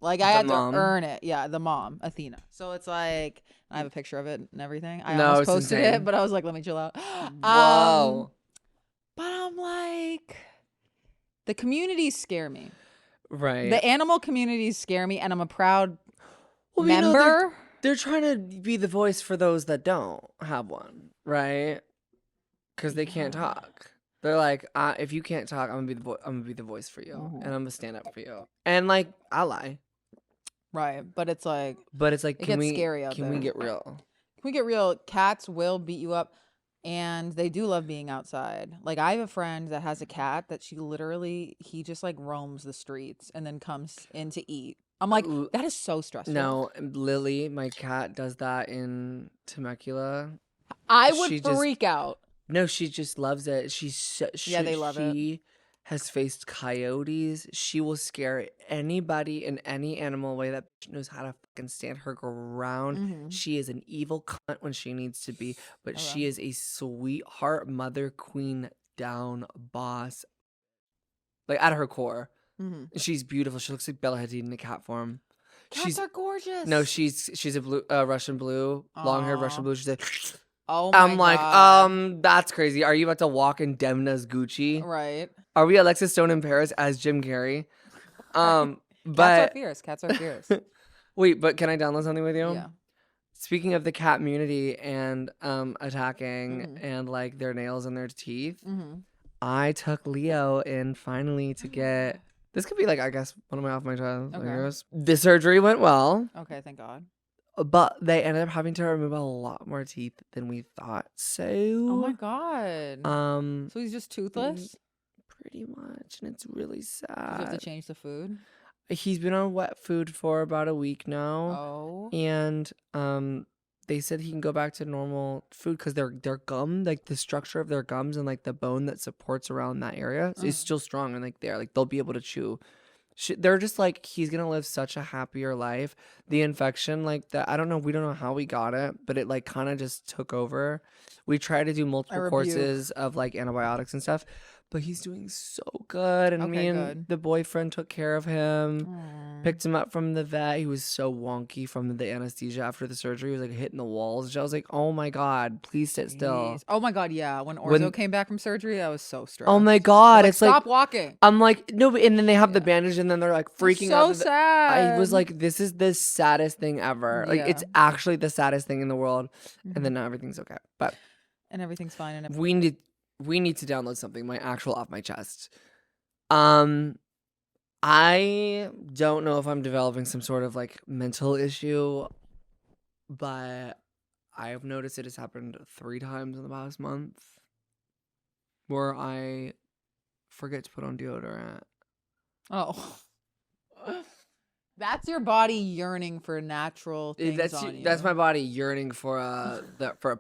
Like, I had to earn it. Yeah, the mom, Athena. So it's like, I have a picture of it and everything. I almost posted it, but I was like, let me chill out. Whoa. But I'm like, the communities scare me. Right. The animal communities scare me, and I'm a proud member. They're trying to be the voice for those that don't have one, right? Because they can't talk. They're like, if you can't talk, I'm gonna be the voice for you, and I'm gonna stand up for you. And like, I lie. Right. But it's like, it gets scary out can there. we get real? Can we get real? Cats will beat you up, and they do love being outside. Like, I have a friend that has a cat that he just like roams the streets and then comes in to eat. I'm like, that is so stressful. No, Lily, my cat, does that in Temecula. I would freak out. No, she just loves it. They love it. She has faced coyotes. She will scare anybody and any animal away. That bitch knows how to fucking stand her ground. She is an evil cunt when she needs to be, but she is a sweetheart, mother, queen, down boss. Like, at her core. She's beautiful. She looks like Bella Hadid in a cat form. Cats are gorgeous. No, she's a blue, Russian blue, long-haired Russian blue. She's like, oh my I'm like, God. that's crazy. Are you about to walk in Demna's Gucci? Right. Are we Alexa Stone in Paris as Jim Carrey? But Cats are fierce. Cats are fierce. Wait, but can I download something with you? Yeah. Speaking of the cat community and attacking and like their nails and their teeth, I took Leo in finally to get. This could be like, I guess, one of my off my chest. Okay. The surgery went well. Okay, thank God. But they ended up having to remove a lot more teeth than we thought. So, oh my God. So he's just toothless? Pretty much, and it's really sad. Did you have to change the food? He's been on wet food for about a week now. Oh. And they said he can go back to normal food because their gum, like the structure of their gums and like the bone that supports around that area is still strong, and like they'll be able to chew. They're just like, he's gonna live such a happier life. The infection, like that, we don't know how we got it, but it like kind of just took over. We tried to do multiple courses of like antibiotics and stuff, but he's doing so good. And me and the boyfriend took care of him, picked him up from the vet. He was so wonky from the anesthesia after the surgery. He was like hitting the walls. I was like, oh my God, please sit still. Oh my God, yeah. When Orzo came back from surgery, I was so stressed. Oh my God. It's stop walking. I'm like, no, and then they have the bandage and then they're like freaking out. So sad. I was like, this is the saddest thing ever. Like, it's actually the saddest thing in the world. And then now everything's okay. But and everything's fine. And we need to download something, my actual off my chest. I don't know if I'm developing some sort of like mental issue, but I've noticed it has happened 3 times in the past month where I forget to put on deodorant. Oh. That's your body yearning for natural things on you. That's my body yearning for a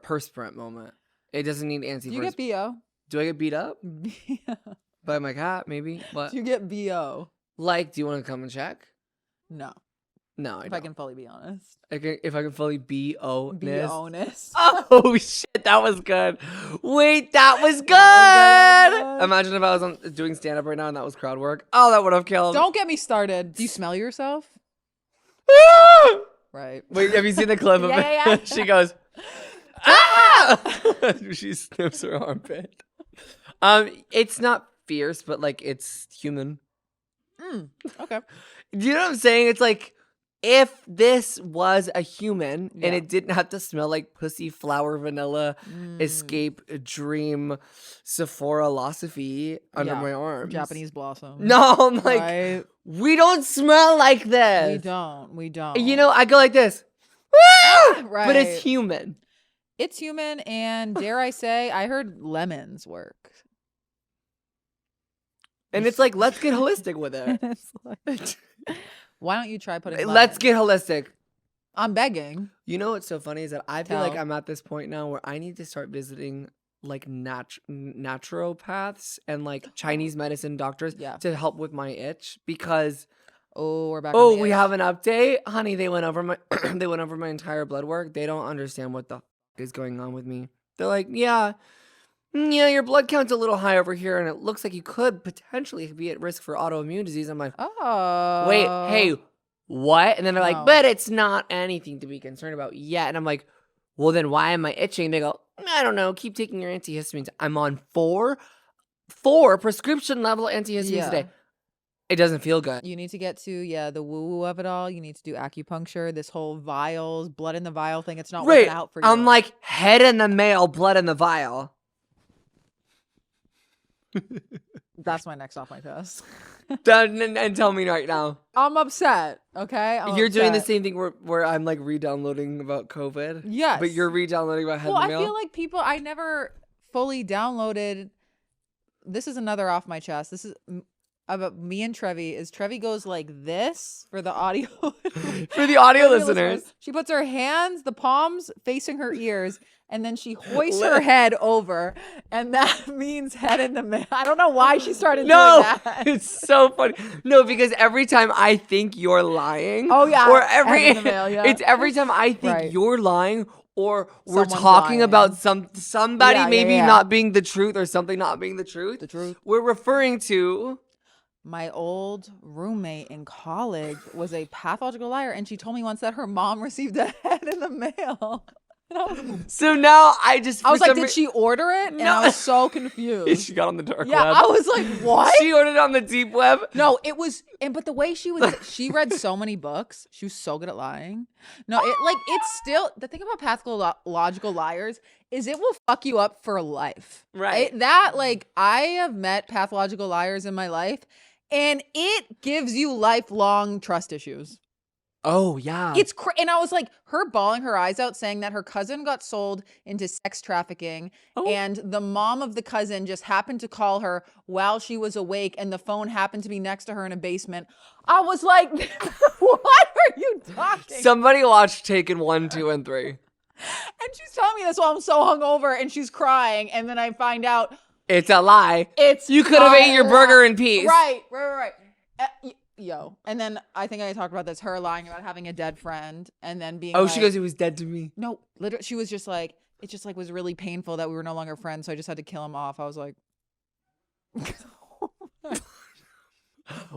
perspirant moment. It doesn't need antiperspirant. Do you get BO? Do I get beat up? By my cat, maybe? What? Do you get BO? Like, do you want to come and check? No. No, if I can fully be honest. If I can fully be honest. Be honest. Oh, shit, that was good. Wait, that was good. Imagine if I was doing stand-up right now and that was crowd work. Oh, that would have killed. Don't get me started. Do you smell yourself? Right. Wait, have you seen the clip of it? Yeah. She goes, ah! She sniffs her armpit. It's not fierce, but like it's human. Okay. Do you know what I'm saying? It's like, if this was a human and it didn't have to smell like pussy, flower, vanilla, escape, dream, Sephora-losophy under my arms. Japanese blossom. No, I'm like, we don't smell like this. We don't. You know, I go like this. Right. But it's human. It's human, and dare I say, I heard lemons work. And it's like, let's get holistic with it. Why don't you try putting lemons? Let's get holistic. I'm begging. You know what's so funny is that I feel like I'm at this point now where I need to start visiting like naturopaths and like Chinese medicine doctors to help with my itch, because we're back. Oh, we have an update, honey. They went over my my entire blood work. They don't understand what the is going on with me. They're like, yeah, your blood count's a little high over here, and it looks like you could potentially be at risk for autoimmune disease. I'm like, oh, wait, hey, what? And then they're like, but it's not anything to be concerned about yet. And I'm like, well, then why am I itching? They go, I don't know. Keep taking your antihistamines. I'm on four prescription level antihistamines today. It doesn't feel good. You need to get to, the woo-woo of it all. You need to do acupuncture, this whole vials, blood in the vial thing. It's not working out for you. I'm like, head in the mail, blood in the vial. That's my next off my chest. And tell me right now. I'm upset. Okay, You're doing the same thing where I'm like re-downloading about COVID. Yes, but you're re-downloading about head in the mail. I feel like I never fully downloaded. This is another off my chest. This is about me and Trevi. Trevi goes like this for the audio. For the audio listeners. She puts her hands, the palms facing her ears, and then she hoists her head over, and that means head in the mail. I don't know why she started doing that. It's so funny. No, because every time I think you're lying. Oh yeah. Or head in the mail, yeah. It's every time I think you're lying. Or we're Someone's talking lying. about somebody maybe yeah. not being the truth or something not being the truth. The truth. We're referring to my old roommate in college was a pathological liar, and she told me once that her mom received a head in the mail. So now I was like, did she order it? And I was so confused. She got on the dark web. Yeah, I was like, what? She ordered it on the deep web. No, it was, but the way she read so many books. She was so good at lying. No, it's still, the thing about pathological liars is it will fuck you up for life. Right. I have met pathological liars in my life, and it gives you lifelong trust issues. Oh, yeah. And I was like, her bawling her eyes out saying that her cousin got sold into sex trafficking, and the mom of the cousin just happened to call her while she was awake, and the phone happened to be next to her in a basement. I was like, what are you talking? Somebody watched Taken 1, 2, and 3. And she's telling me this while I'm so hungover, and she's crying, and then I find out it's a lie. You could have ate your burger in peace. Right. And then I think I talked about this, her lying about having a dead friend and then being she goes, it was dead to me. No, literally, she was just like, it just like was really painful that we were no longer friends, so I just had to kill him off. I was like,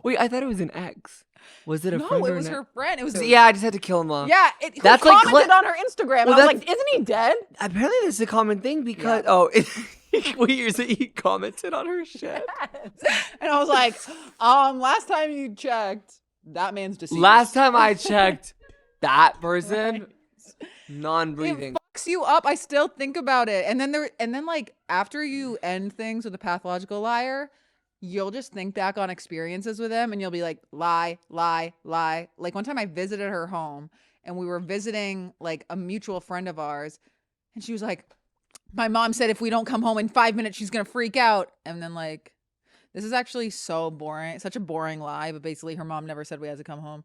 wait, I thought it was an ex. Was it a friend? No, it was her friend. It was I just had to kill him off. Yeah, that's who commented on her Instagram. Well, I was like, isn't he dead? Apparently that's a common thing because he commented on her shit. Yes. And I was like, last time you checked, that man's deceased. Last time I checked, that person non-breathing. It fucks you up. I still think about it. And then like after you end things with a pathological liar, you'll just think back on experiences with them and you'll be like, lie, lie, lie. Like one time I visited her home and we were visiting like a mutual friend of ours, and she was like, my mom said if we don't come home in 5 minutes, she's going to freak out. And then like, this is actually so boring. Such a boring lie. But basically her mom never said we had to come home.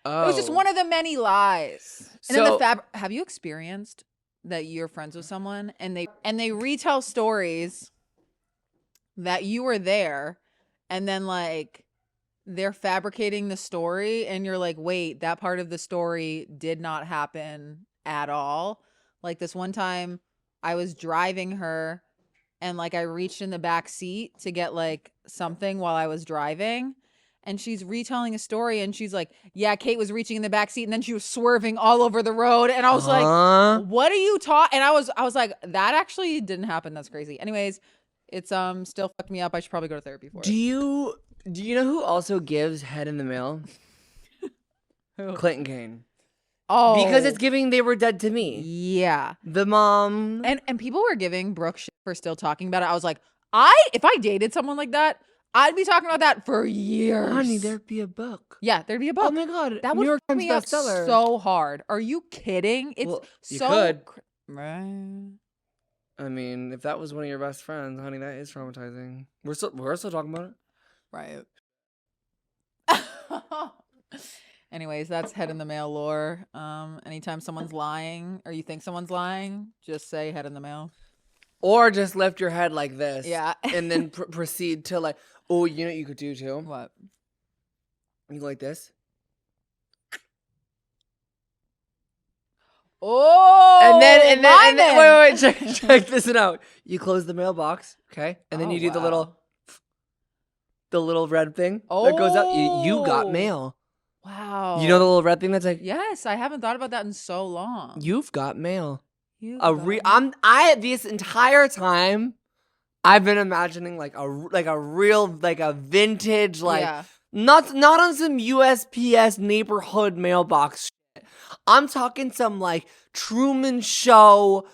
Oh. It was just one of the many lies. And then have you experienced that you're friends with someone and they retell stories that you were there, and then like they're fabricating the story and you're like, wait, that part of the story did not happen at all. Like this one time I was driving her and like I reached in the back seat to get like something while I was driving, and she's retelling a story and she's like, yeah, Kate was reaching in the back seat and then she was swerving all over the road, and I was like, what are you talking? And I was like, that actually didn't happen. That's crazy. Anyways, it's still fucked me up. I should probably go to therapy for it. Do you know who also gives head in the mail? Who? Clinton Kane. Oh, because it's giving they were dead to me. Yeah. The mom. And people were giving Brooke shit for still talking about it. I was like, if I dated someone like that, I'd be talking about that for years. Honey, there'd be a book. Yeah, there'd be a book. Oh my God. That would fuck me up so hard. Are you kidding? It's you could. Right. I mean, if that was one of your best friends, honey, that is traumatizing. We're still talking about it. Right. Anyways, that's head in the mail lore. Anytime someone's lying or you think someone's lying, just say head in the mail. Or just lift your head like this. Yeah. And then proceed to like, oh, you know what you could do too? What? You go like this. Oh, and then wait, check this out. You close the mailbox, okay? And then you do the little red thing that goes up. You got mail. Wow. You know the little red thing that's like, yes, I haven't thought about that in so long. You've got mail. This entire time I've been imagining like a real vintage not on some USPS neighborhood mailbox shit. I'm talking some like Truman Show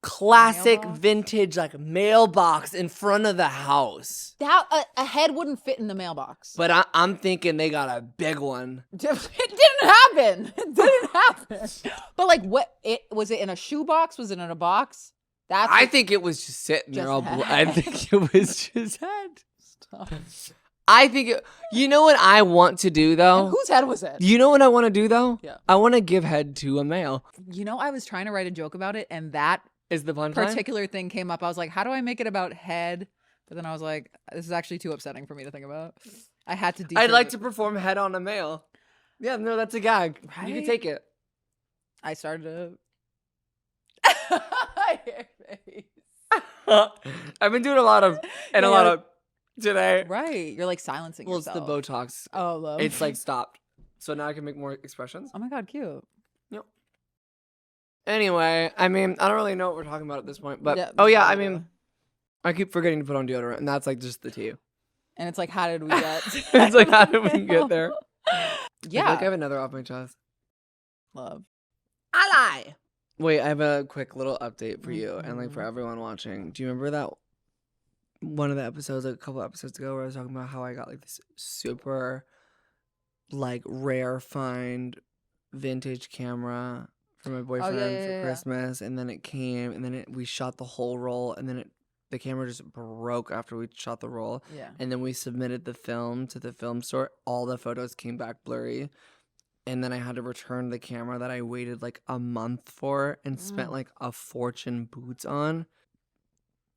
classic Mailbox? vintage like mailbox in front of the house. That a head wouldn't fit in the mailbox. But I'm thinking they got a big one. It didn't happen. It didn't happen. But like, what? Was it in a shoebox? Was it in a box? I think it was just sitting there. I think it was just head. Stop. I think you know what I want to do though? And whose head was it? You know what I want to do though? Yeah. I want to give head to a male. You know, I was trying to write a joke about it, and that Is the punchline? particular thing came up. I was like, how do I make it about head? But then I was like, this is actually too upsetting for me to think about. I had to. I'd like to perform head on a male. Yeah, no, that's a gag. Right? You can take it. I started to. I've been doing a lot of today. Right, you're like silencing Well, yourself. it's the Botox. Oh, love. It's like stopped. So now I can make more expressions. Oh my god, cute. Yep. Anyway, I mean, I don't really know what we're talking about at this point, but Yeah, I mean, I keep forgetting to put on deodorant, and that's like just the tea. And it's like, how did we get? It's like, how did we get there? Yeah. I feel like I have another off my chest. Love. I lie. Wait, I have a quick little update for you and like for everyone watching. Do you remember that one of the episodes, like a couple episodes ago, where I was talking about how I got like this super like rare find vintage camera for my boyfriend for Christmas, and then it came, and then we shot the whole roll, and then the camera just broke after we shot the roll. Yeah. And then we submitted the film to the film store. All the photos came back blurry. And then I had to return the camera that I waited like a month for and spent like a fortune boots on.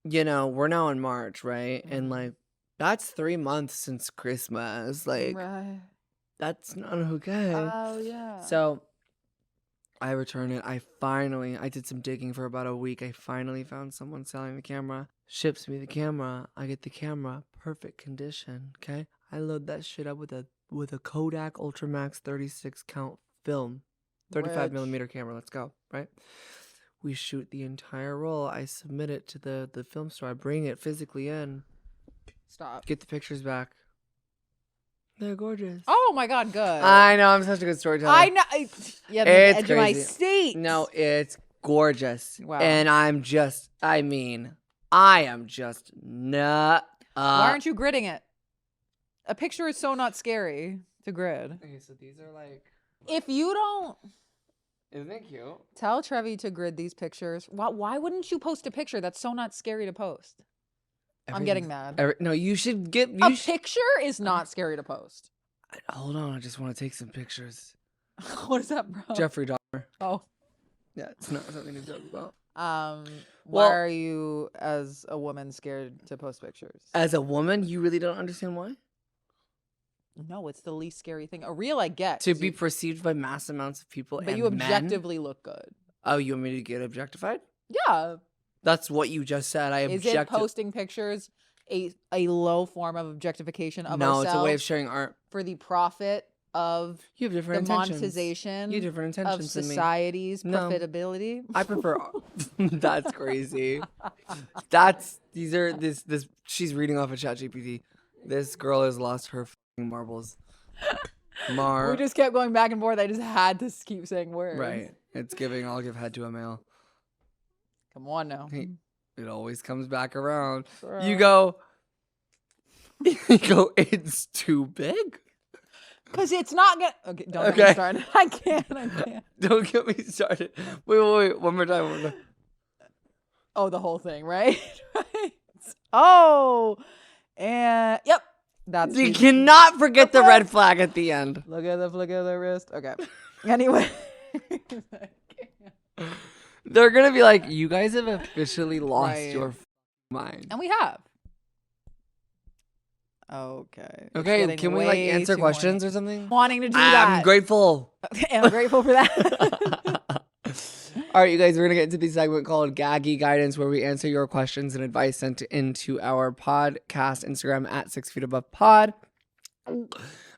You know, we're now in March, right? And like, that's 3 months since Christmas. Like, Right. that's not okay. Oh, yeah. So I returned it. I did some digging for about a week. I finally found someone selling the camera. Ships me the camera. I get the camera. Perfect condition. Okay. I load that shit up with a Kodak Ultramax 36 count film. 35 millimeter camera. Let's go. Right. We shoot the entire roll. I submit it to the film store. I bring it physically in. Stop. Get the pictures back. They're gorgeous. Oh my god, good. I know. I'm such a good storyteller. I know. Yeah, the It's edge of my crazy. seat. No, it's gorgeous. Wow. And I am just not. Why aren't you gridding it? A picture is so not scary to grid. Okay, so these are like. If you don't Isn't it cute? tell Trevi to grid these pictures, why wouldn't you post a picture that's so not scary to post? I'm getting mad. No, you should get. A picture is not scary to post. Hold on, I just want to take some pictures. What is that, bro? Jeffrey Dahmer. Oh. Yeah, it's not something to joke about. Why are you, as a woman, scared to post pictures? As a woman, you really don't understand why? No, it's the least scary thing. A reel I get. To be perceived by mass amounts of people, but and you men? objectively look good. Oh, you want me to get objectified? Yeah. That's what you just said. Is it posting pictures a low form of objectification of ourselves? No, it's a way of sharing art. For the profit of You have different the intentions. monetization You have different of intentions than me. society's No. profitability. I prefer. That's crazy. She's reading off of ChatGPT. This girl has lost her fucking marbles. We just kept going back and forth. I just had to keep saying words. Right. It's giving. I'll give head to a male. Come on now. It always comes back around. Bro. You go. It's too big. Because it's not gonna. Okay, don't get me started. I can't. Don't get me started. Wait. One more time. Oh, the whole thing, right? Right. Oh, and yep. That's You cannot forget the red flag at the end. Look at the flick of the wrist. Okay. Anyway. They're gonna be like, you guys have officially lost Right. your mind. And we have. Okay. Okay, can we like answer questions or something? Wanting to do that. I'm grateful. And I'm grateful for that. All right, you guys, we're going to get into the segment called Gaggy Guidance, where we answer your questions and advice sent into our podcast Instagram at 6 feet above pod.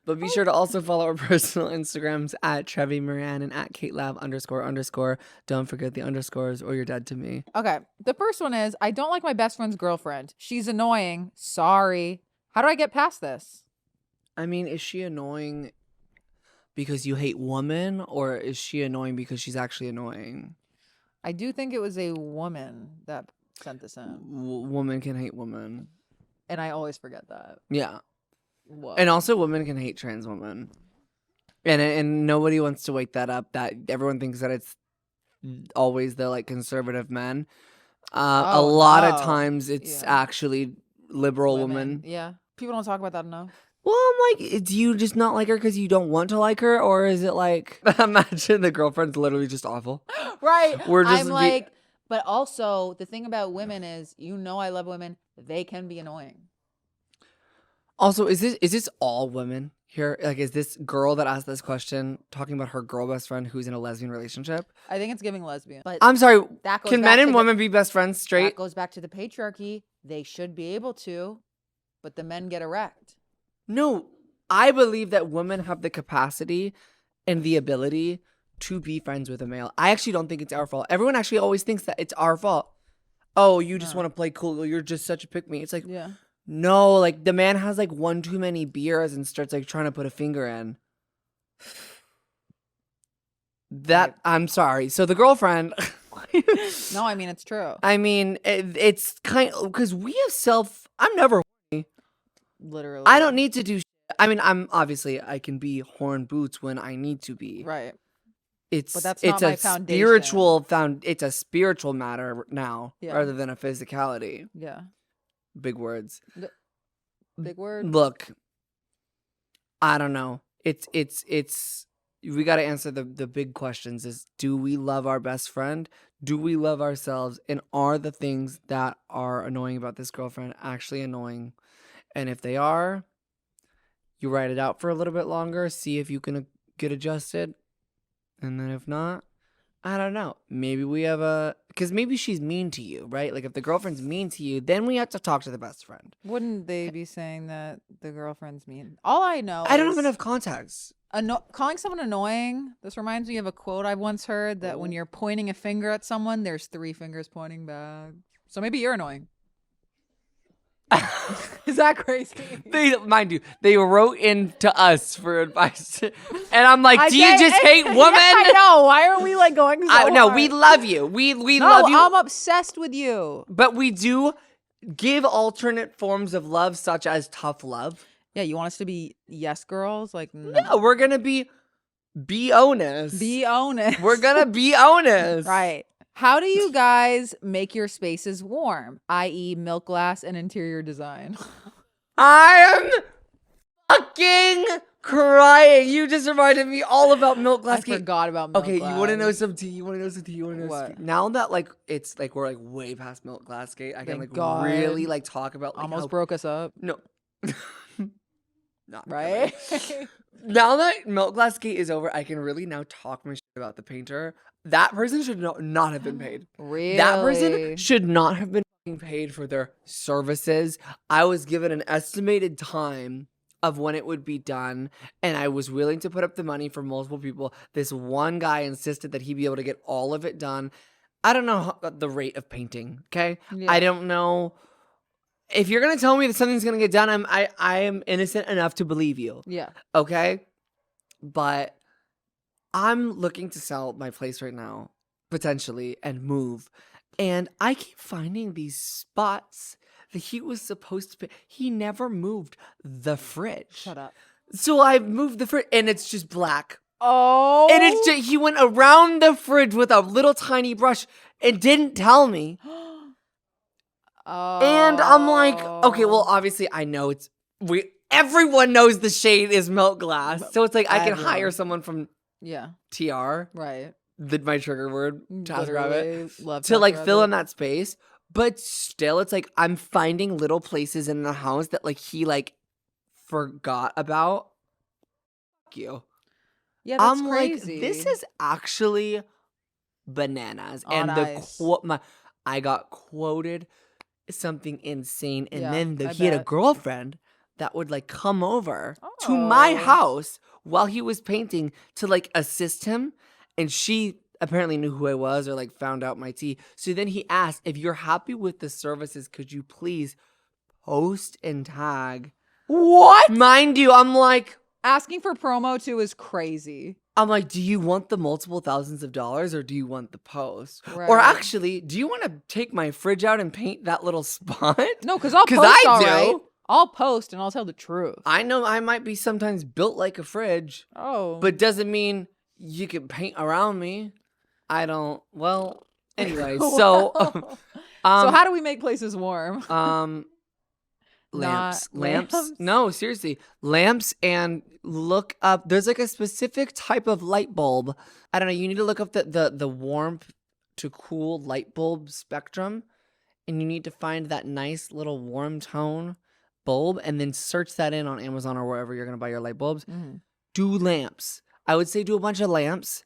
But be sure to also follow our personal Instagrams at Trevi Moran and at KateLab__. Don't forget the underscores or you're dead to me. Okay. The first one is, I don't like my best friend's girlfriend. She's annoying. Sorry. How do I get past this? I mean, is she annoying because you hate women, or is she annoying because she's actually annoying? I do think it was a woman that sent this in. Woman can hate woman. And I always forget that. Yeah. Whoa. And also women can hate trans women. And nobody wants to wake that up, that everyone thinks that it's always the like conservative men. A lot of times it's actually liberal women. Yeah. People don't talk about that enough. Well, I'm like, do you just not like her because you don't want to like her? Or is it like, imagine the girlfriend's literally just awful. Right. I'm like, but also the thing about women is, I love women. They can be annoying. Also, is this all women here? Like, is this girl that asked this question talking about her girl best friend who's in a lesbian relationship? I think it's giving lesbian. But I'm sorry. That goes can men and women be best friends straight? That goes back to the patriarchy. They should be able to, but the men get erect. No, I believe that women have the capacity and the ability to be friends with a male. I actually don't think it's our fault. Everyone actually always thinks that it's our fault. Oh, you just want to play cool. You're just such a pick-me. It's like, no, like the man has like one too many beers and starts like trying to put a finger in. I'm sorry. So the girlfriend. No, I mean, it's true. I mean, it's kind of because we have I'm never. Literally. I don't need to do. I mean, I can be horn boots when I need to be. Right. But that's not my foundation. It's a spiritual matter now, rather than a physicality. Yeah. Big words. Big word. Look, I don't know. It's. We got to answer the big questions. Is, do we love our best friend? Do we love ourselves? And are the things that are annoying about this girlfriend actually annoying? And if they are, you write it out for a little bit longer, see if you can get adjusted. And then if not, I don't know. Maybe we have because maybe she's mean to you, right? Like if the girlfriend's mean to you, then we have to talk to the best friend. Wouldn't they be saying that the girlfriend's mean? All I know I don't have enough context. Calling someone annoying, this reminds me of a quote I've once heard that when you're pointing a finger at someone, there's 3 fingers pointing back. So maybe you're annoying. Is that crazy? Mind you, they wrote in to us for advice, and I'm like, do you just hate women? I know. Why are we like going so hard? No, we love you. We love you. I'm obsessed with you. But we do give alternate forms of love, such as tough love. Yeah, you want us to be yes girls? Like no, we're gonna be honest. Be honest. We're gonna be honest. Right. How do you guys make your spaces warm, i.e. milk glass and interior design? I am fucking crying. You just reminded me all about milk glass. I forgot about milk glass. Okay, you want to know some tea? You want to know some tea? You want to know what? Now that like it's like we're like way past milk glass gate, I can like really like talk about like, almost broke us up. No. Not right. Now that milk glass gate is over, I can really now talk my shit about the painter. That person should not have been paid. Really? That person should not have been paid for their services. I was given an estimated time of when it would be done, and I was willing to put up the money for multiple people. This one guy insisted that he'd be able to get all of it done. I don't know the rate of painting, okay? Yeah. I don't know. If you're going to tell me that something's going to get done, I am innocent enough to believe you. Yeah. Okay? But I'm looking to sell my place right now, potentially, and move. And I keep finding these spots that he was supposed to pay. He never moved the fridge. Shut up. So I moved the fridge, and it's just black. Oh. And it's just, he went around the fridge with a little tiny brush and didn't tell me. Oh. And I'm like, okay, well, obviously I know everyone knows the shade is milk glass. So it's like I can hire someone from TR. Right. My trigger word, TaskRabbit, to like fill in that space. But still, it's like I'm finding little places in the house that like he like forgot about. Fuck you. Yeah, that's I'm crazy. Like, this is actually bananas. On and ice. I got quoted something insane. And then he bet. had a girlfriend that would like come over to my house while he was painting to like assist him. And she apparently knew who I was or like found out my tea. So then he asked, if you're happy with the services, could you please post and tag? What? Mind you, I'm like, asking for promo too is crazy. I'm like, do you want the multiple thousands of dollars or do you want the post? Right. Or actually, do you want to take my fridge out and paint that little spot? No, because I'll post I all do. right. I'll post and I'll tell the truth. I know I might be sometimes built like a fridge, but doesn't mean you can paint around me. I don't. Well, anyway, so so how do we make places warm? Lamps. Lamps? No, seriously, lamps, and look up. There's like a specific type of light bulb. I don't know. You need to look up the warmth to cool light bulb spectrum, and you need to find that nice little warm tone bulb, and then search that in on Amazon or wherever you're gonna buy your light bulbs. Do lamps. I would say do a bunch of lamps.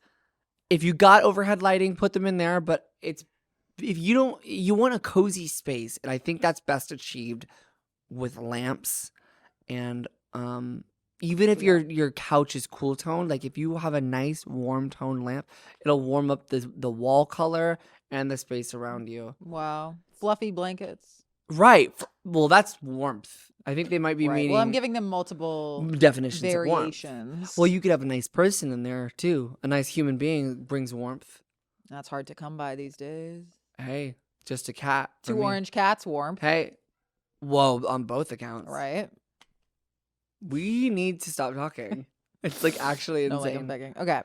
If you got overhead lighting, put them in there. But if you don't, you want a cozy space, and I think that's best achieved with lamps. And even if your couch is cool toned, like if you have a nice warm tone lamp, it'll warm up the wall color and the space around you. Wow. Fluffy blankets. Right. Well, that's warmth. I think they might be meaning. Well, I'm giving them multiple definitions variations. Of warmth. Well, you could have a nice person in there too. A nice human being brings warmth. That's hard to come by these days. Hey, just a cat. Two orange cats, warmth. Hey, well, on both accounts. Right. We need to stop talking. It's like actually insane. No, like I'm begging. Okay.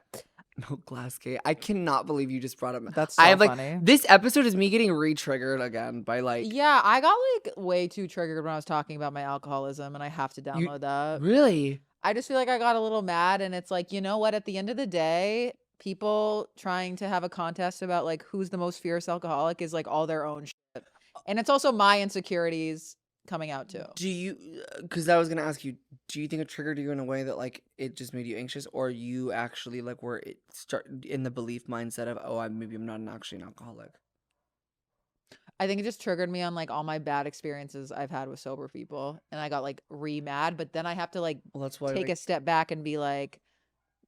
No, glass gate. I cannot believe you just brought up. That's so funny. This episode is me getting re-triggered again by like. Yeah, I got like way too triggered when I was talking about my alcoholism, and I have to download that. Really? I just feel like I got a little mad, and it's like, you know what? At the end of the day, people trying to have a contest about like who's the most fierce alcoholic is like all their own shit, and it's also my insecurities coming out too. Do you? Because I was gonna ask you. Do you think it triggered you in a way that like it just made you anxious, or you actually like were it start in the belief mindset of maybe I'm not actually an alcoholic? I think it just triggered me on like all my bad experiences I've had with sober people, and I got like mad. But then I have to like that's why take a step back and be like,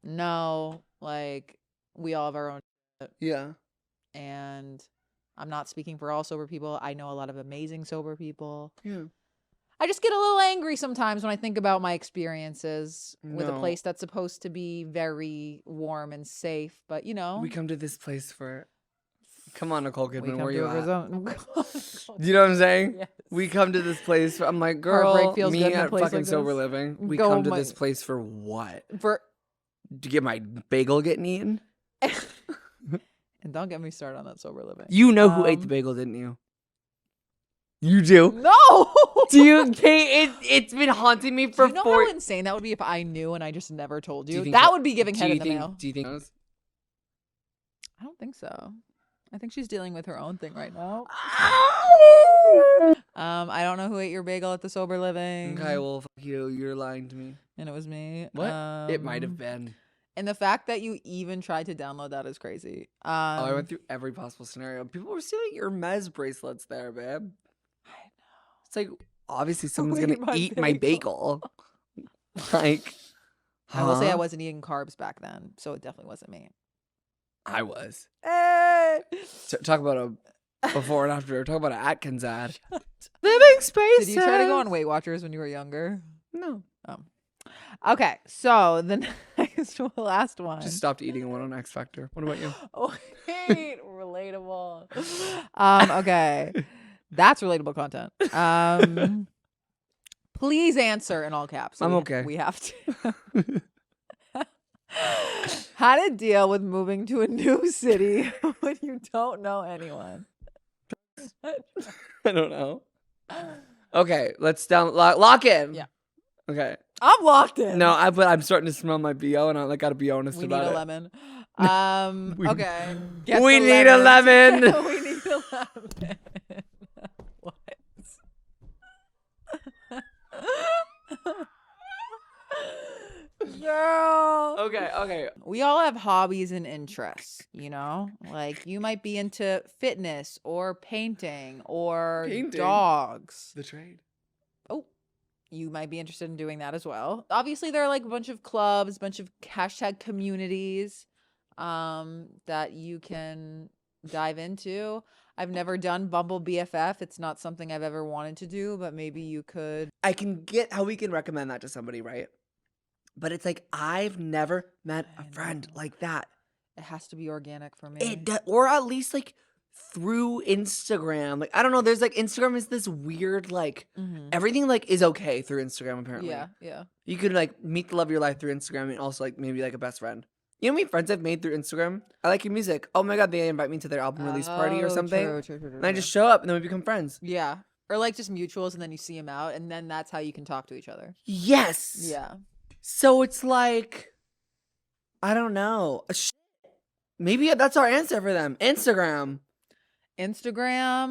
no, like we all have our own shit. Yeah. And I'm not speaking for all sober people. I know a lot of amazing sober people. Yeah. I just get a little angry sometimes when I think about my experiences with a place that's supposed to be very warm and safe. But, you know. We come to this place for... Come on, Nicole Kidman, where you at? Do you know what I'm saying? Yes. We come to this place for... I'm like, girl, feels me good in a at place fucking like Sober this. Living. We come to this place for what? To get my bagel getting eaten? And don't get me started on that Sober Living. You know who ate the bagel, didn't you? You do? No! Do you, Kate? It's been haunting me for Do you know how insane that would be if I knew and I just never told you? That would be giving head in the mail. Do you think knows? I don't think so. I think she's dealing with her own thing right now. I don't know who ate your bagel at the Sober Living. Okay, well, fuck you. You're lying to me. And it was me. What? It might have been. And the fact that you even tried to download that is crazy. I went through every possible scenario. People were stealing your Mez bracelets there, babe. I know. It's like, obviously someone's going to eat my bagel. Like, I will say I wasn't eating carbs back then, so it definitely wasn't me. I was. Hey! Talk about a before and after. Talk about an Atkins ad. Living spaces. Did you try to go on Weight Watchers when you were younger? No. Oh. Okay, so the last one. Just stopped eating one on X Factor. What about you? Oh, wait, relatable. Okay, that's relatable content. Please answer in all caps. I'm okay. We have to. How to deal with moving to a new city when you don't know anyone? I don't know. Okay, let's lock in. Yeah. Okay. I'm locked in. No, but I'm starting to smell my BO, and I gotta be honest about it. We need a lemon. Okay. We need a lemon. We need a lemon. What? Girl. Okay. We all have hobbies and interests, you know? Like, you might be into fitness or painting or dogs. The trade. Oh, you might be interested in doing that as well. Obviously, there are like a bunch of clubs, a bunch of hashtag communities that you can dive into. I've never done Bumble BFF. It's not something I've ever wanted to do, but maybe you could. I can get how we can recommend that to somebody, right? But it's like, I've never met I a friend know. like that. It has to be organic for me. Or at least like through Instagram. Like, I don't know. There's like, Instagram is this weird, like, everything like is okay through Instagram, apparently. Yeah. You could like meet the love of your life through Instagram and also like maybe like a best friend. You know how many friends I've made through Instagram? I like your music. Oh my God, they invite me to their album release party or something. True. And I just show up and then we become friends. Yeah. Or like just mutuals and then you see them out and then that's how you can talk to each other. Yes. Yeah. So it's like, I don't know. Maybe that's our answer for them. Instagram.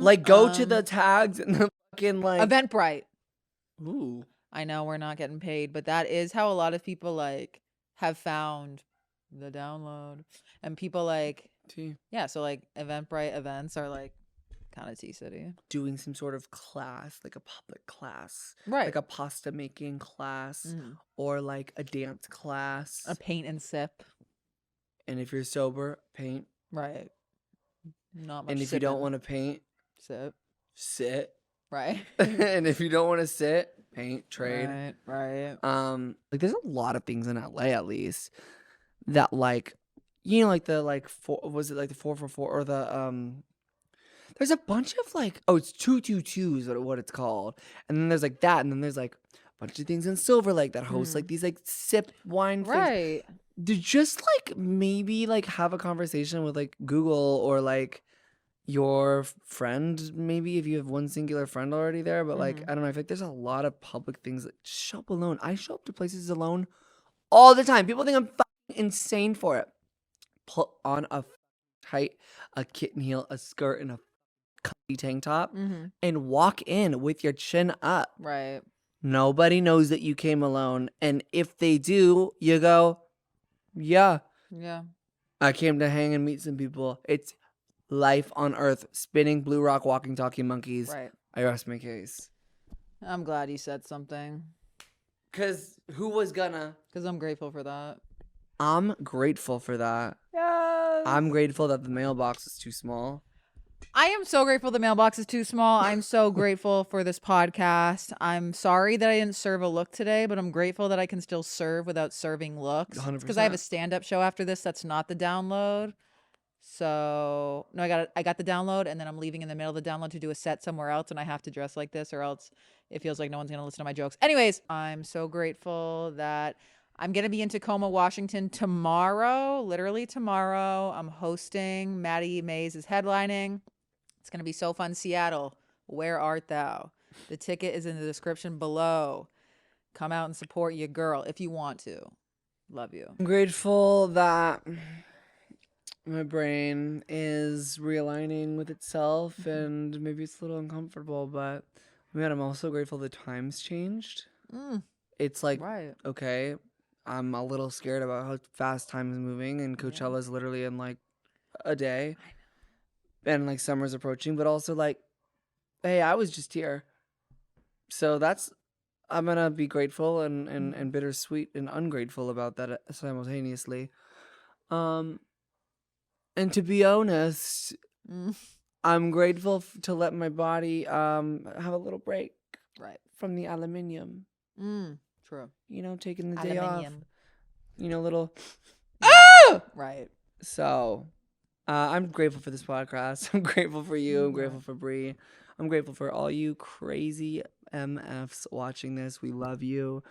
Like, go to the tags and the fucking like. Eventbrite. Ooh. I know we're not getting paid, but that is how a lot of people like have found the download. And people like, yeah, so like Eventbrite events are like kind of T-City. Doing some sort of class, like a public class. Right. Like a pasta making class or like a dance class. A paint and sip. And if you're sober, paint. Right. Not much. And if you don't want to paint, sit. Right. And if you don't want to sit, paint, trade. Right. Like there's a lot of things in LA at least that like, you know, like the like was it like the 444 or the there's a bunch of like, oh, it's 222 is what it's called. And then there's like that, and then there's like a bunch of things in Silver Lake that host like these like sip wine things. Right. To just like maybe like have a conversation with like Google or like your friend, maybe if you have one singular friend already there. But like, I don't know, I feel like there's a lot of public things that show up alone. I show up to places alone all the time. People think I'm fucking insane for it. Put on a kitten heel, a skirt, and a comfy tank top and walk in with your chin up. Right. Nobody knows that you came alone. And if they do, you go, yeah. I came to hang and meet some people. It's life on Earth, spinning blue rock, walking, talking monkeys. Right. I rest my case. I'm glad you said something. Because who was gonna? Because I'm grateful for that. I'm grateful for that. Yes. I'm grateful that the mailbox is too small. I am so grateful the mailbox is too small. I'm so grateful for this podcast. I'm sorry that I didn't serve a look today, but I'm grateful that I can still serve without serving looks. 100%. Because I have a stand-up show after this. That's not the download. So no, I got the download, and then I'm leaving in the middle of the download to do a set somewhere else, and I have to dress like this, or else it feels like no one's gonna listen to my jokes. Anyways, I'm so grateful that I'm gonna be in Tacoma, Washington tomorrow. Literally tomorrow. I'm hosting. Maddie Mays is headlining. It's gonna be so fun. Seattle, where art thou? The ticket is in the description below. Come out and support your girl if you want to. Love you. I'm grateful that my brain is realigning with itself and maybe it's a little uncomfortable, but man, I'm also grateful the time's changed. It's like, okay, I'm a little scared about how fast time is moving, and Coachella's literally in like a day. And like summer's approaching, but also like, hey, I was just here. So I'm gonna be grateful and bittersweet and ungrateful about that simultaneously. And to be honest, I'm grateful to let my body have a little break from the aluminium. True. You know, taking the day off. You know, little. Right. So, I'm grateful for this podcast. I'm grateful for you. I'm grateful for Bree. I'm grateful for all you crazy MFs watching this. We love you.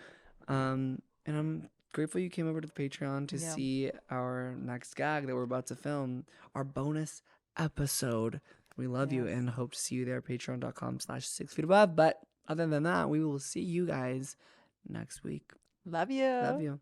And I'm grateful you came over to the Patreon to see our next gag that we're about to film, our bonus episode. We love you and hope to see you there, patreon.com/6feetabove. But other than that, we will see you guys next week. Love you. Love you.